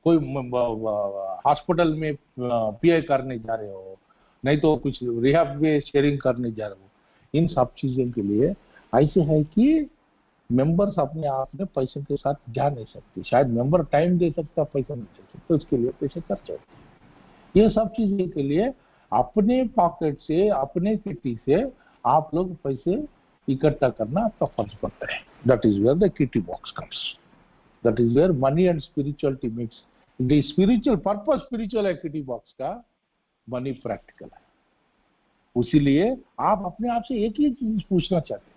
कोई हॉस्पिटल में पीए करने जा रहे हो, नहीं तो कुछ रिहैब में शेयरिंग करने जा रहे हो, इन सब चीजों के लिए ऐसे है कि मेंबर्स अपने आप में पैसे के साथ जा नहीं सकते। शायद मेंबर टाइम दे सकता, पैसा नहीं दे सकता, तो उसके लिए पैसे खर्च होते। ये सब चीजों के लिए अपने पॉकेट से, अपने किटी से आप लोग पैसे इकट्ठा करना आपका फर्ज पड़ता है। That is where the kitty box comes, that is where money and spirituality mix. The spiritual purpose spiritual है किटी बॉक्स का, मनी प्रैक्टिकल है। उसीलिए आप अपने आप से एक ही चीज पूछना चाहते हैं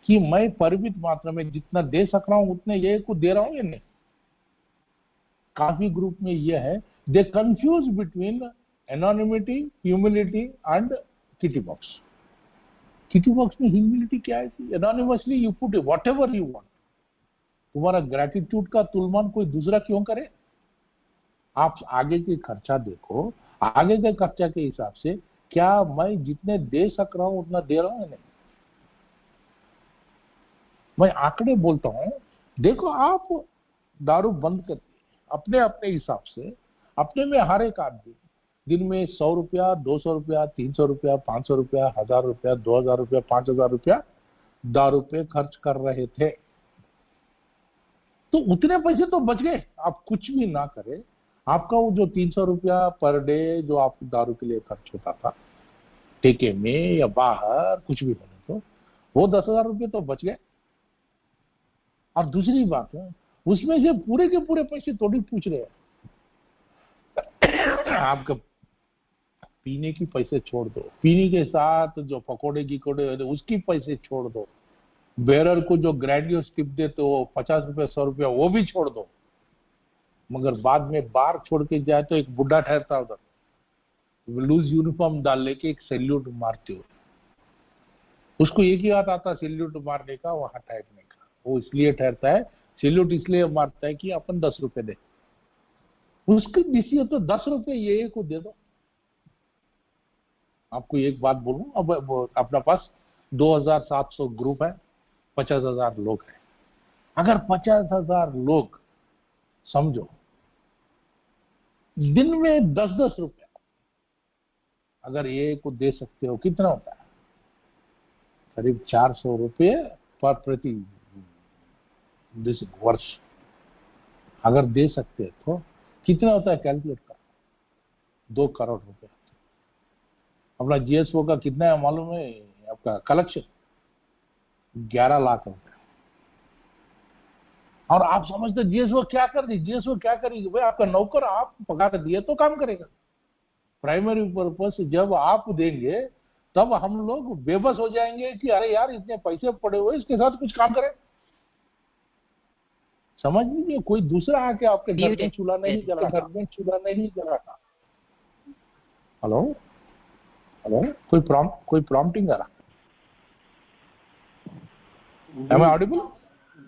कि मैं परिमित मात्रा में जितना दे सक रहा हूं उतने ये को दे रहा हूं या नहीं। काफी ग्रुप में ये है, they confuse between anonymity, humility and kitty box. Kitty box में ह्यूमिलिटी क्या है? Anonymously you put whatever you want. तुम्हारा ग्रेटिट्यूड का तुलमान कोई दूसरा क्यों करे? आप आगे के खर्चा देखो, आगे के खर्चा के हिसाब से क्या मैं जितने दे सक रहा हूं उतना दे रहा हूं या नहीं। मैं आंकड़े बोलता हूं, देखो आप दारू बंद करके अपने अपने हिसाब से, अपने में हर एक आदमी दिन में 100 रुपया, 200 रुपया, 300 रुपया, 500 रुपया, 1000 रुपया, 2000 रुपया, 5000 रुपया दारू पे खर्च कर रहे थे, तो उतने पैसे तो बच गए। आप कुछ भी ना करें, आपका वो जो 300 रुपया पर डे जो आप दारू के लिए खर्च होता था, ठेके में या बाहर कुछ भी होने, तो वो 10,000 रुपये तो बच गए। और दूसरी बात है, उसमें से पूरे के पूरे पैसे थोड़ी पूछ रहे हैं। आपका पीने की पैसे छोड़ दो, पीने के साथ जो पकोड़े गिकोड़े होते उसकी पैसे छोड़ दो, बेरर को जो ग्रेडियस टिप दे तो 50 रुपया 100 रुपया वो भी छोड़ दो। मगर बाद में बार छोड़ के जाए तो एक बुढ़ा ठहरता उधर, लूज यूनिफॉर्म डाल लेके एक सैल्यूट मारते हो, उसको एक ही हाथ आता सैल्यूट मारने का, वहां ठहरने का। वो इसलिए ठहरता है, सैल्यूट इसलिए मारता है कि अपन 10 रुपए दे, उसकी निश्चित तो 10 रुपए ये को दे दो। आपको एक बात बोलूं, अब अपना पास 2700 ग्रुप है, 50,000 लोग हैं। अगर 50,000 लोग समझो दिन में 10-10 रुपया अगर ये को दे सकते हो, कितना होता है? करीब 400 रुपये पर प्रति वर्ष अगर दे सकते हो तो कितना होता है? कैलकुलेट कर, 2 करोड़ रुपए। अपना जीएसओ का कितना है मालूम है आपका कलेक्शन? 11 लाख रुपए। और आप समझते जीएसओ क्या कर रही? जीएसओ क्या करेगी भाई? आपका नौकर आप पगार दिए तो काम करेगा। प्राइमरी पर्पस जब आप देंगे तब हम लोग बेबस हो जाएंगे कि अरे यार इतने पैसे पड़े हुए, इसके साथ कुछ काम करें। समझ लीजिए, कोई दूसरा आके आपके घर में चूल्हा नहीं जलाता। हेलो हेलो, कोई प्रॉम्प्टिंग आ रहा? Am I audible?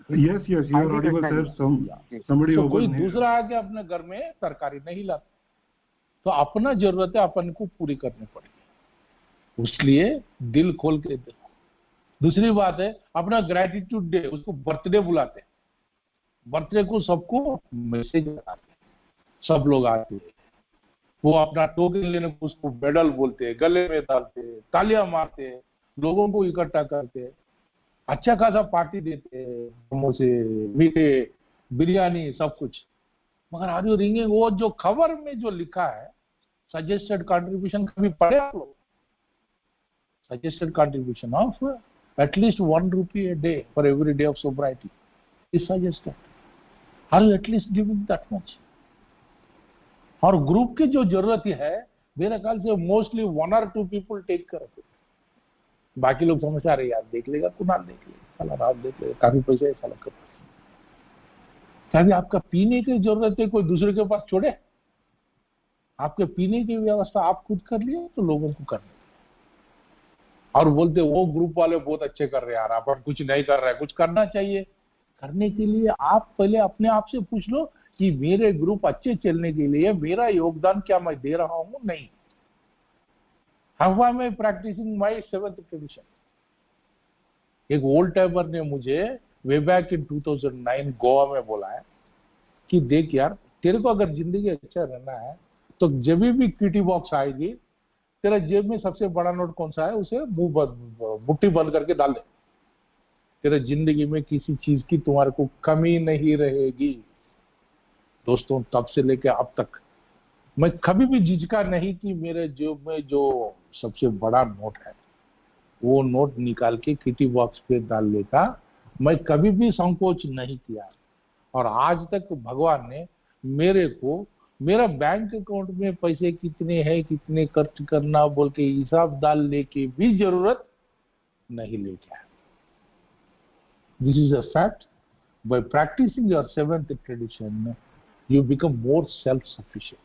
Yes, you are audible, sir. Somebody तो over कोई here. दूसरा आके अपने घर में तरकारी नहीं लाता, तो अपना जरूरत है अपन को पूरी करनी पड़ेगी। इसलिए दिल खोल के दे। दूसरी बात है अपना ग्रेटिट्यूड डे, उसको बर्थडे बुलाते हैं। बर्थडे को सबको मैसेज आते, सब लोग आते हैं, वो अपना टोकन लेने को उसको मेडल बोलते हैं, गले में डालते हैं, तालियां मारते हैं, लोगों को इकट्ठा करते हैं, अच्छा खासा पार्टी देते हैं, समोसे, मीठे, बिरयानी, सब कुछ। मगर आर यू रिंगिंग, वो जो खबर में जो लिखा है सजेस्टेड कंट्रीब्यूशन, कभी पढ़े आप लोग? Suggested contribution of at least 1 rupee a day for every day of sobriety is suggested. Are you at least giving that much? और ग्रुप की जो जरूरत है मेरे ख्याल से मोस्टली 1 or 2 people टेक करते, बाकी लोग समझ आ रहे यार देख लेगा, कुणाल देख लेगा, साला रात देख लेगा, काफी पैसा है साला के पास। कभी आपका पीने की जरूरत है कोई दूसरे के पास छोड़े? आपके पीने की व्यवस्था आप खुद कर लिए तो लोगों को करना। और बोलते वो ग्रुप वाले बहुत अच्छे कर रहे हैं यार, अपन कुछ नहीं कर रहे हैं। कुछ करना चाहिए। करने के लिए आप पहले अपने आप से पूछ लो कि मेरे ग्रुप अच्छे चलने के लिए मेरा योगदान क्या मैं दे रहा हूं? नहीं। हवा में प्रैक्टिसिंग माई 7th ट्रेडिशन। एक ओल्ड टाइमर ने मुझे वे बैक इन 2009 गोवा में बोला है कि देख यार, तेरे को अगर जिंदगी अच्छा रहना है तो जब भी किटी बॉक्स आएगी, तेरा जेब में सबसे बड़ा नोट कौन सा है उसे मुट्ठी बंद करके डाल दे। तेरा जिंदगी में किसी चीज की तुम्हारे को कमी नहीं रहेगी। दोस्तों, तब से लेके अब तक मैं कभी भी झिझका नहीं कि मेरे जेब में जो सबसे बड़ा नोट है वो नोट निकाल के किटी बॉक्स पे डालने का मैं कभी भी संकोच नहीं किया। और आज तक भगवान ने मेरे को मेरा बैंक अकाउंट में पैसे कितने हैं, कितने खर्च करना बोल के हिसाब डालने की भी जरूरत नहीं ले गया। This is a fact. By practicing your 7th tradition you become more self sufficient.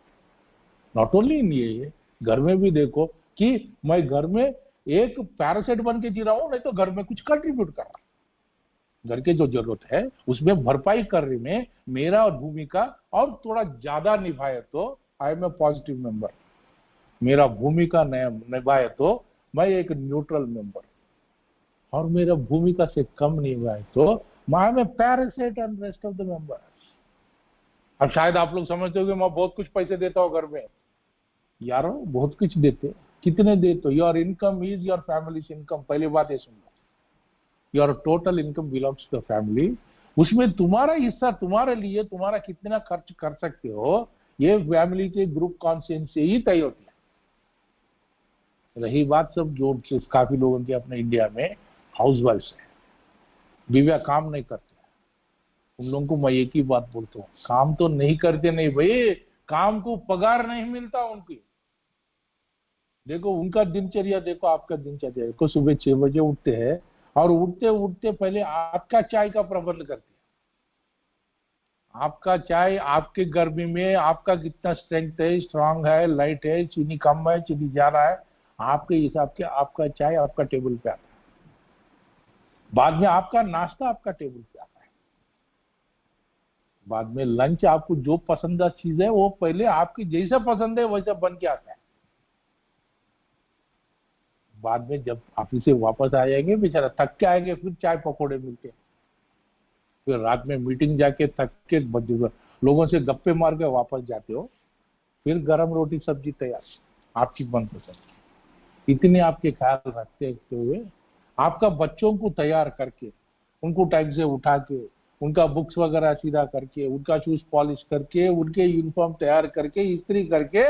Not only in ये, घर में भी देखो कि मैं घर में एक पैरासाइट बन के जी रहा हूं, नहीं तो घर में कुछ कंट्रीब्यूट कर रहा। घर के जो जरूरत है उसमें भरपाई करने में मेरा और भूमिका और थोड़ा ज्यादा निभाए तो I am a positive member. मेरा भूमिका निभाए तो मैं एक न्यूट्रल मेंबर, और मेरा भूमिका से कम निभाए तो I am a parasite and rest of the members. अब शायद आप लोग समझते हो कि मैं बहुत कुछ पैसे देता हूँ घर में। यारो, बहुत कुछ देते, कितने देते हो? Your income is your family's income. पहली बात ये सुन लो, your total income belongs to family. उसमें तुम्हारा हिस्सा, तुम्हारे लिए तुम्हारा कितना खर्च कर सकते हो, ये फैमिली के ग्रुप कॉन्सेंस से ही तय होती है। रही बात सब जो काफी लोगों के अपने इंडिया में हाउस वाइफ है, बीवियां काम नहीं करते, उन लोगों को मैं एक ही बात बोलता हूँ, काम तो नहीं करते नहीं भाई, काम को पगार नहीं मिलता उनकी। देखो उनका दिनचर्या, देखो आपका दिनचर्या। देखो सुबह 6 बजे उठते हैं और उठते उठते पहले आपका चाय का प्रबंध करते हैं। आपका चाय आपके गर्मी में आपका कितना स्ट्रेंथ है, स्ट्रांग है, लाइट है, चीनी कम है, चीनी ज्यादा है, आपके हिसाब से आपका चाय आपका टेबल पे आता है। बाद में आपका नाश्ता आपका टेबल पे आता है। बाद में लंच, आपको जो पसंदीदा चीज है वो पहले आपकी जैसा पसंद है वैसा बन के आता है। बाद में जब ऑफिस से वापस आ जाएंगे, बेचारा थक के आएंगे, फिर चाय पकौड़े मिलते हैं। फिर रात में मीटिंग जाके थक के लोगों से गप्पे मार के वापस जाते हो, फिर गरम रोटी सब्जी तैयार आपकी मनपसंद। इतने आपके ख्याल रखते हुए आपका बच्चों को तैयार करके, उनको टाइम से उठा के, उनका बुक्स वगैरह सीधा करके, उनका शूज पॉलिश करके, उनके यूनिफॉर्म तैयार करके, इस्त्री करके,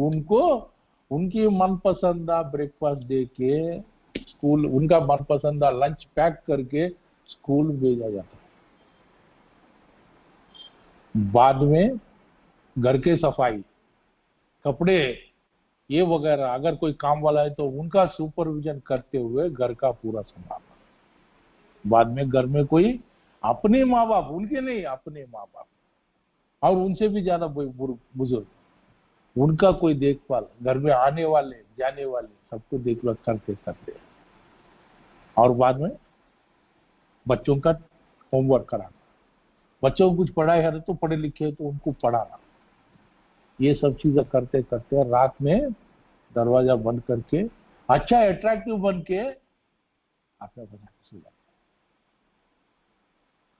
उनको उनकी मनपसंदा ब्रेकफास्ट दे के स्कूल, उनका मनपसंदा लंच पैक करके स्कूल भेजा जाता है। बाद में घर के सफाई, कपड़े, ये वगैरह, अगर कोई काम वाला है तो उनका सुपरविजन करते हुए घर का पूरा संभालना। बाद में घर में कोई अपने माँ बाप, उनके नहीं, अपने माँ बाप और उनसे भी ज्यादा बुजुर्ग, उनका कोई देखभाल, घर में आने वाले जाने वाले सबको देखभाल करते करते, और बाद में बच्चों का होमवर्क कराना, बच्चों को कुछ पढ़ाई है तो पढ़े लिखे तो उनको पढ़ाना। ये सब चीजें करते करते रात में दरवाजा बंद करके अच्छा अट्रैक्टिव बन के अपना बना के सो जाता।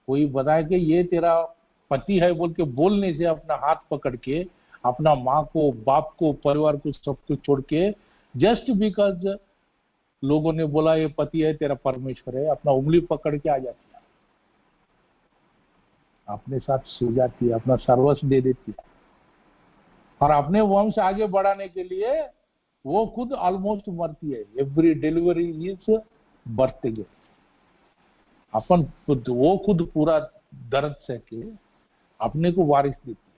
कोई बताए कि ये तेरा पति है बोल के बोलने से अपना हाथ पकड़ के अपना माँ को, बाप को, परिवार को, सब कुछ छोड़ के जस्ट बिकॉज लोगों ने बोला ये पति है तेरा परमेश्वर है, अपना उंगली पकड़ के आ जाती है, अपने साथ सो जाती है, अपना सर्वस्व दे देती है, और अपने वंश आगे बढ़ाने के लिए वो खुद ऑलमोस्ट मरती है। Every delivery is birth. अपन खुद, वो खुद पूरा दर्द सह के अपने को वारिस देती है।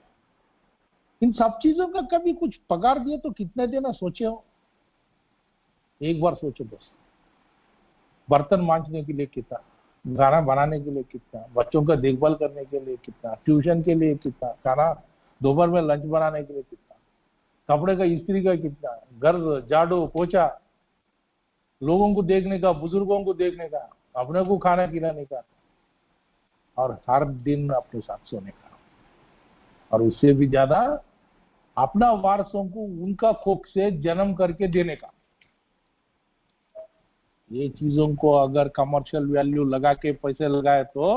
इन सब चीजों का कभी कुछ पगार दिए तो कितने देना सोचे हो? एक बार सोचो बस। बर्तन मांजने के लिए कितना, खाना बनाने के लिए कितना, बच्चों का देखभाल करने के लिए कितना, ट्यूशन के लिए कितना, खाना दोपहर में लंच बनाने के लिए कितना, कपड़े का इस्त्री का कितना, घर झाड़ू पोछा, लोगों को देखने का, बुजुर्गों को देखने का, अपने को खाना खिलाने का, और हर दिन अपने साथ सोने का, और उससे भी ज्यादा अपना वारसों को उनका खोख से जन्म करके देने का। ये चीजों को अगर कमर्शियल वैल्यू लगा के पैसे लगाए तो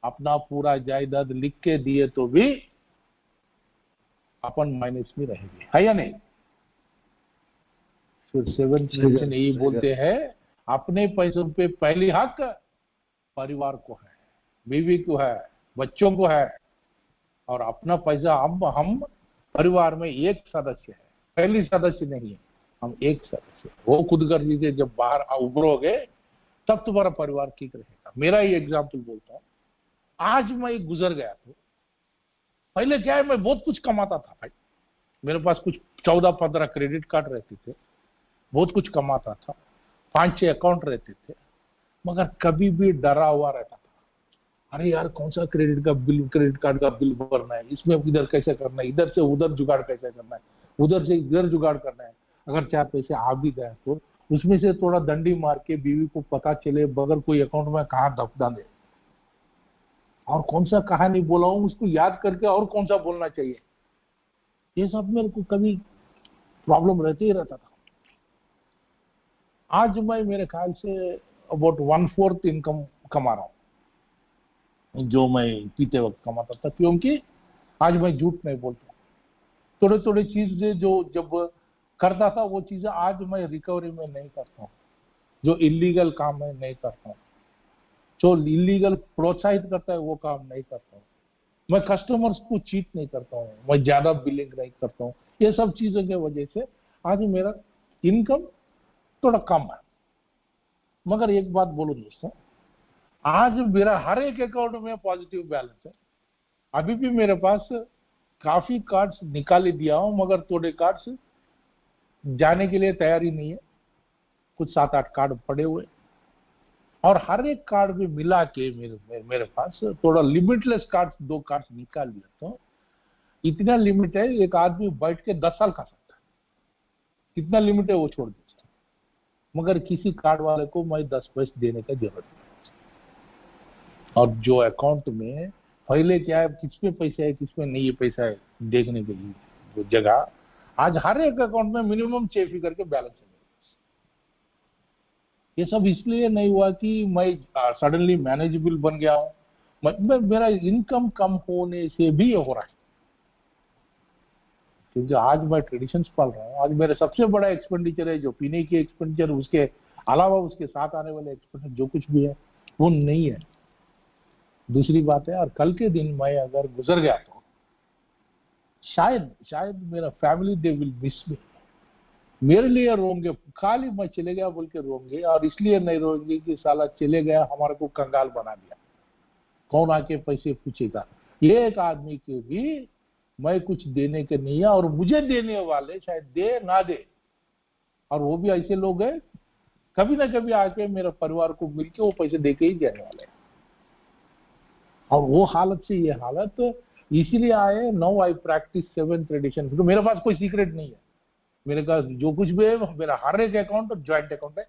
अपना पूरा जायदाद लिख के दिए तो भी अपन माइनस में रहेंगे, है या नहीं? फिर सेवन ट्रेडिशन यही बोलते हैं, अपने पैसों पे पहली हक परिवार को है, बीवी को है, बच्चों को है, और अपना पैसा हम परिवार में एक सदस्य है, पहली सदस्य नहीं है, हम एक सदस्य। वो खुद कर लीजिए, जब बाहर उभरोगे तब तुम्हारा परिवार ठीक रहेगा। मेरा ही एग्जाम्पल बोलता हूँ, आज मैं गुजर गया तो पहले क्या है, मैं बहुत कुछ कमाता था भाई, मेरे पास कुछ 14-15 क्रेडिट कार्ड रहते थे, बहुत कुछ कमाता था, 5-6 अकाउंट रहते थे, मगर कभी भी डरा हुआ रहता था। अरे यार कौन सा क्रेडिट कार्ड का बिल भरना है, इसमें इधर कैसे करना है, इधर से उधर जुगाड़ कैसे करना है, उधर से इधर जुगाड़ करना है। अगर 4 पैसे आ भी गए तो उसमें से थोड़ा दंडी मार के बीवी को पता चले बगैर कोई अकाउंट में कहाँ दफना दे, और कौन सा कहानी बोला हूं उसको याद करके और कौन सा बोलना चाहिए, ये सब मेरे को कभी प्रॉब्लम रहते ही रहता था। आज मैं मेरे ख्याल से अबाउट 1/4 इनकम कमा रहा हूं जो मैं पीते वक्त कमाता था, क्योंकि आज मैं झूठ नहीं बोलता। थोड़े थोड़े चीजें जो जब करता था वो चीजें आज मैं रिकवरी में नहीं करता हूँ। जो इलीगल काम है नहीं करता हूँ, जो इलीगल प्रोत्साहित करता है वो काम नहीं करता हूँ, मैं कस्टमर्स को चीट नहीं करता हूँ, मैं ज्यादा बिलिंग नहीं करता हूँ। ये सब चीजों की वजह से आज मेरा इनकम थोड़ा कम है। मगर एक बात बोलो दोस्तों, आज मेरा हर एक अकाउंट में पॉजिटिव बैलेंस है। अभी भी मेरे पास काफी कार्ड्स निकाल दिया हूं, मगर थोड़े कार्ड्स जाने के लिए तैयारी नहीं है, कुछ 7-8 कार्ड पड़े हुए, और हर एक कार्ड भी मिला के मेरे पास थोड़ा लिमिटलेस कार्ड 2 कार्ड निकाल लिया। तो इतना लिमिट है, एक आदमी बैठ के 10 साल खा सकता है, कितना लिमिट है वो छोड़ दीजिए। मगर किसी कार्ड वाले को मैं 10 पैसे देने का जरूरत नहीं। और जो अकाउंट में पहले क्या है, किसमें पैसा है किसमें नहीं पैसा है देखने के लिए वो जगह, आज हर एक अकाउंट में मिनिमम 6 फिगर के बैलेंस है। ये सब इसलिए नहीं हुआ कि मैं सडनली मैनेजेबल बन गया हूं, मेरा इनकम कम होने से भी ये हो रहा है, क्योंकि आज मैं ट्रेडिशंस पाल रहा हूँ। आज मेरा सबसे बड़ा एक्सपेंडिचर है जो पीने की एक्सपेंडिचर, उसके अलावा उसके साथ आने वाले एक्सपेंडिचर जो कुछ भी है वो नहीं है। दूसरी बात है, और कल के दिन मैं अगर गुजर गया तो शायद मेरा फैमिली दे विल मिस मी, मेरे लिए रोएंगे, खाली मैं चले गया बोल के रोएंगे, और इसलिए नहीं रोएंगे कि साला चले गया हमारे को कंगाल बना दिया, कौन आके पैसे पूछेगा। एक आदमी के भी मैं कुछ देने के नहीं है, और मुझे देने वाले शायद दे ना दे, और वो भी ऐसे लोग हैं कभी ना कभी आके मेरे परिवार को मिलके वो पैसे दे के ही जाने वाले हैं। और वो हालत से ये हालत इसीलिए आए। नाउ आई प्रैक्टिस 7 ट्रेडिशन, क्योंकि मेरे पास कोई सीक्रेट नहीं है। मेरे पास जो कुछ भी है, मेरा हर एक अकाउंट ज्वाइंट अकाउंट है,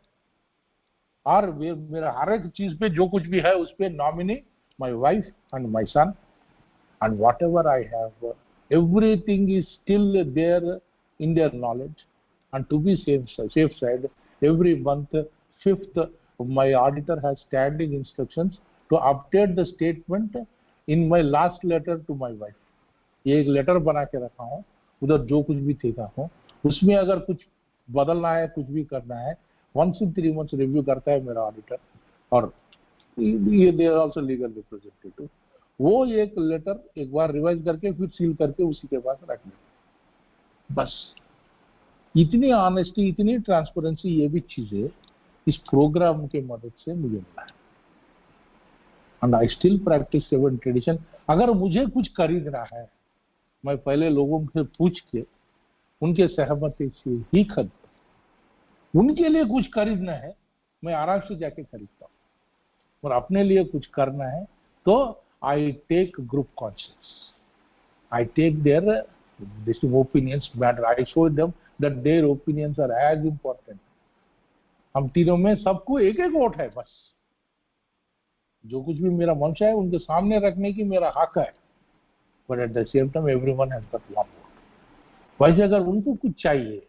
और मेरा हर एक चीज पे जो कुछ भी है उस पे nominee my wife and my son, and what ever I have, everything is still there in their knowledge. And to be safe side, every month 5th my auditor has standing instructions to update the statement in my last letter to my wife. ये एक letter बना के रखा हूँ, उधर जो कुछ भी देखा हूँ उसमें अगर कुछ बदलना है, कुछ भी करना है, 1 in 3 months रिव्यू करता है मेरा ऑडिटर, और ये they are also legal representative. वो एक लेटर एक बार रिवाइज करके फिर सील करके उसी के पास रख दे। बस इतनी ऑनेस्टी, इतनी ट्रांसपेरेंसी, ये भी चीजें इस प्रोग्राम के मदद से मुझे मिला है। And I still practice 7 tradition. अगर मुझे कुछ खरीदना है, मैं पहले लोगों से पूछ के उनके सहमति से ही खरीदता हूँ। उनके लिए कुछ खरीदना है, मैं आराम से जाके खरीदता हूँ, और अपने लिए कुछ करना है तो I take group conscience. I take their opinions matter. I show them that their opinions are as important. हम तीनों में सबको एक एक वोट है, बस जो कुछ भी मेरा मंशा है उनके सामने रखने की मेरा हक है, but at the same time everyone has got one vote. वैसे अगर उनको कुछ चाहिए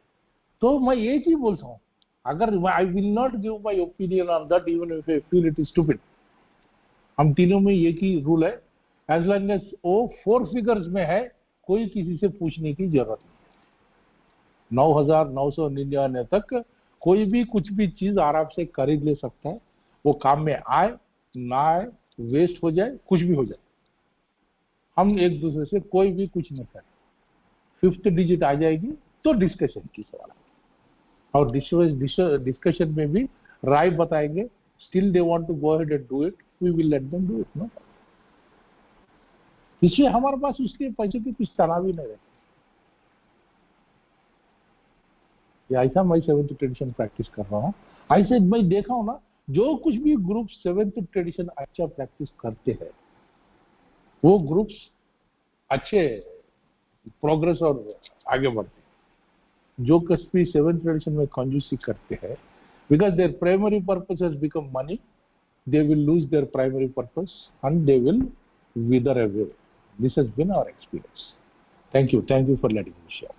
तो मैं एक ही बोलता हूँ, अगर I will not give my opinion on that even if I feel it is stupid. हम तीनों में एक ही रूल है, एज लॉन्ग एज वो 4 फिगर्स में है, कोई किसी से पूछने की जरूरत नहीं। 9,999 तक कोई भी कुछ भी चीज आराम से खरीद ले सकता है, वो काम में आए ना आए, वेस्ट हो जाए, कुछ भी हो जाए, हम एक दूसरे से कोई भी कुछ नहीं करें। 5th डिजिट आ जाएगी तो डिस्कशन की सवाल है, और डिस्कशन में भी राय बताएंगे। Still they want to go ahead and do it, we will let them do it, no? इसलिए हमारे पास उसके पैसे की कुछ तनाव ही नहीं रहती। ऐसा मैं 7th ट्रेडिशन प्रैक्टिस कर रहा हूँ। ऐसे मैं देखा हूँ ना, जो कुछ भी ग्रुप 7th ट्रेडिशन अच्छा प्रैक्टिस करते हैं, वो ग्रुप्स अच्छे प्रोग्रेस और आगे बढ़ते हैं। जो कुछ भी 7th ट्रेडिशन में कंजूसी करते हैं, because their primary purpose has become money, they will lose their primary purpose and they will wither away. This has been our experience. Thank you for letting me share.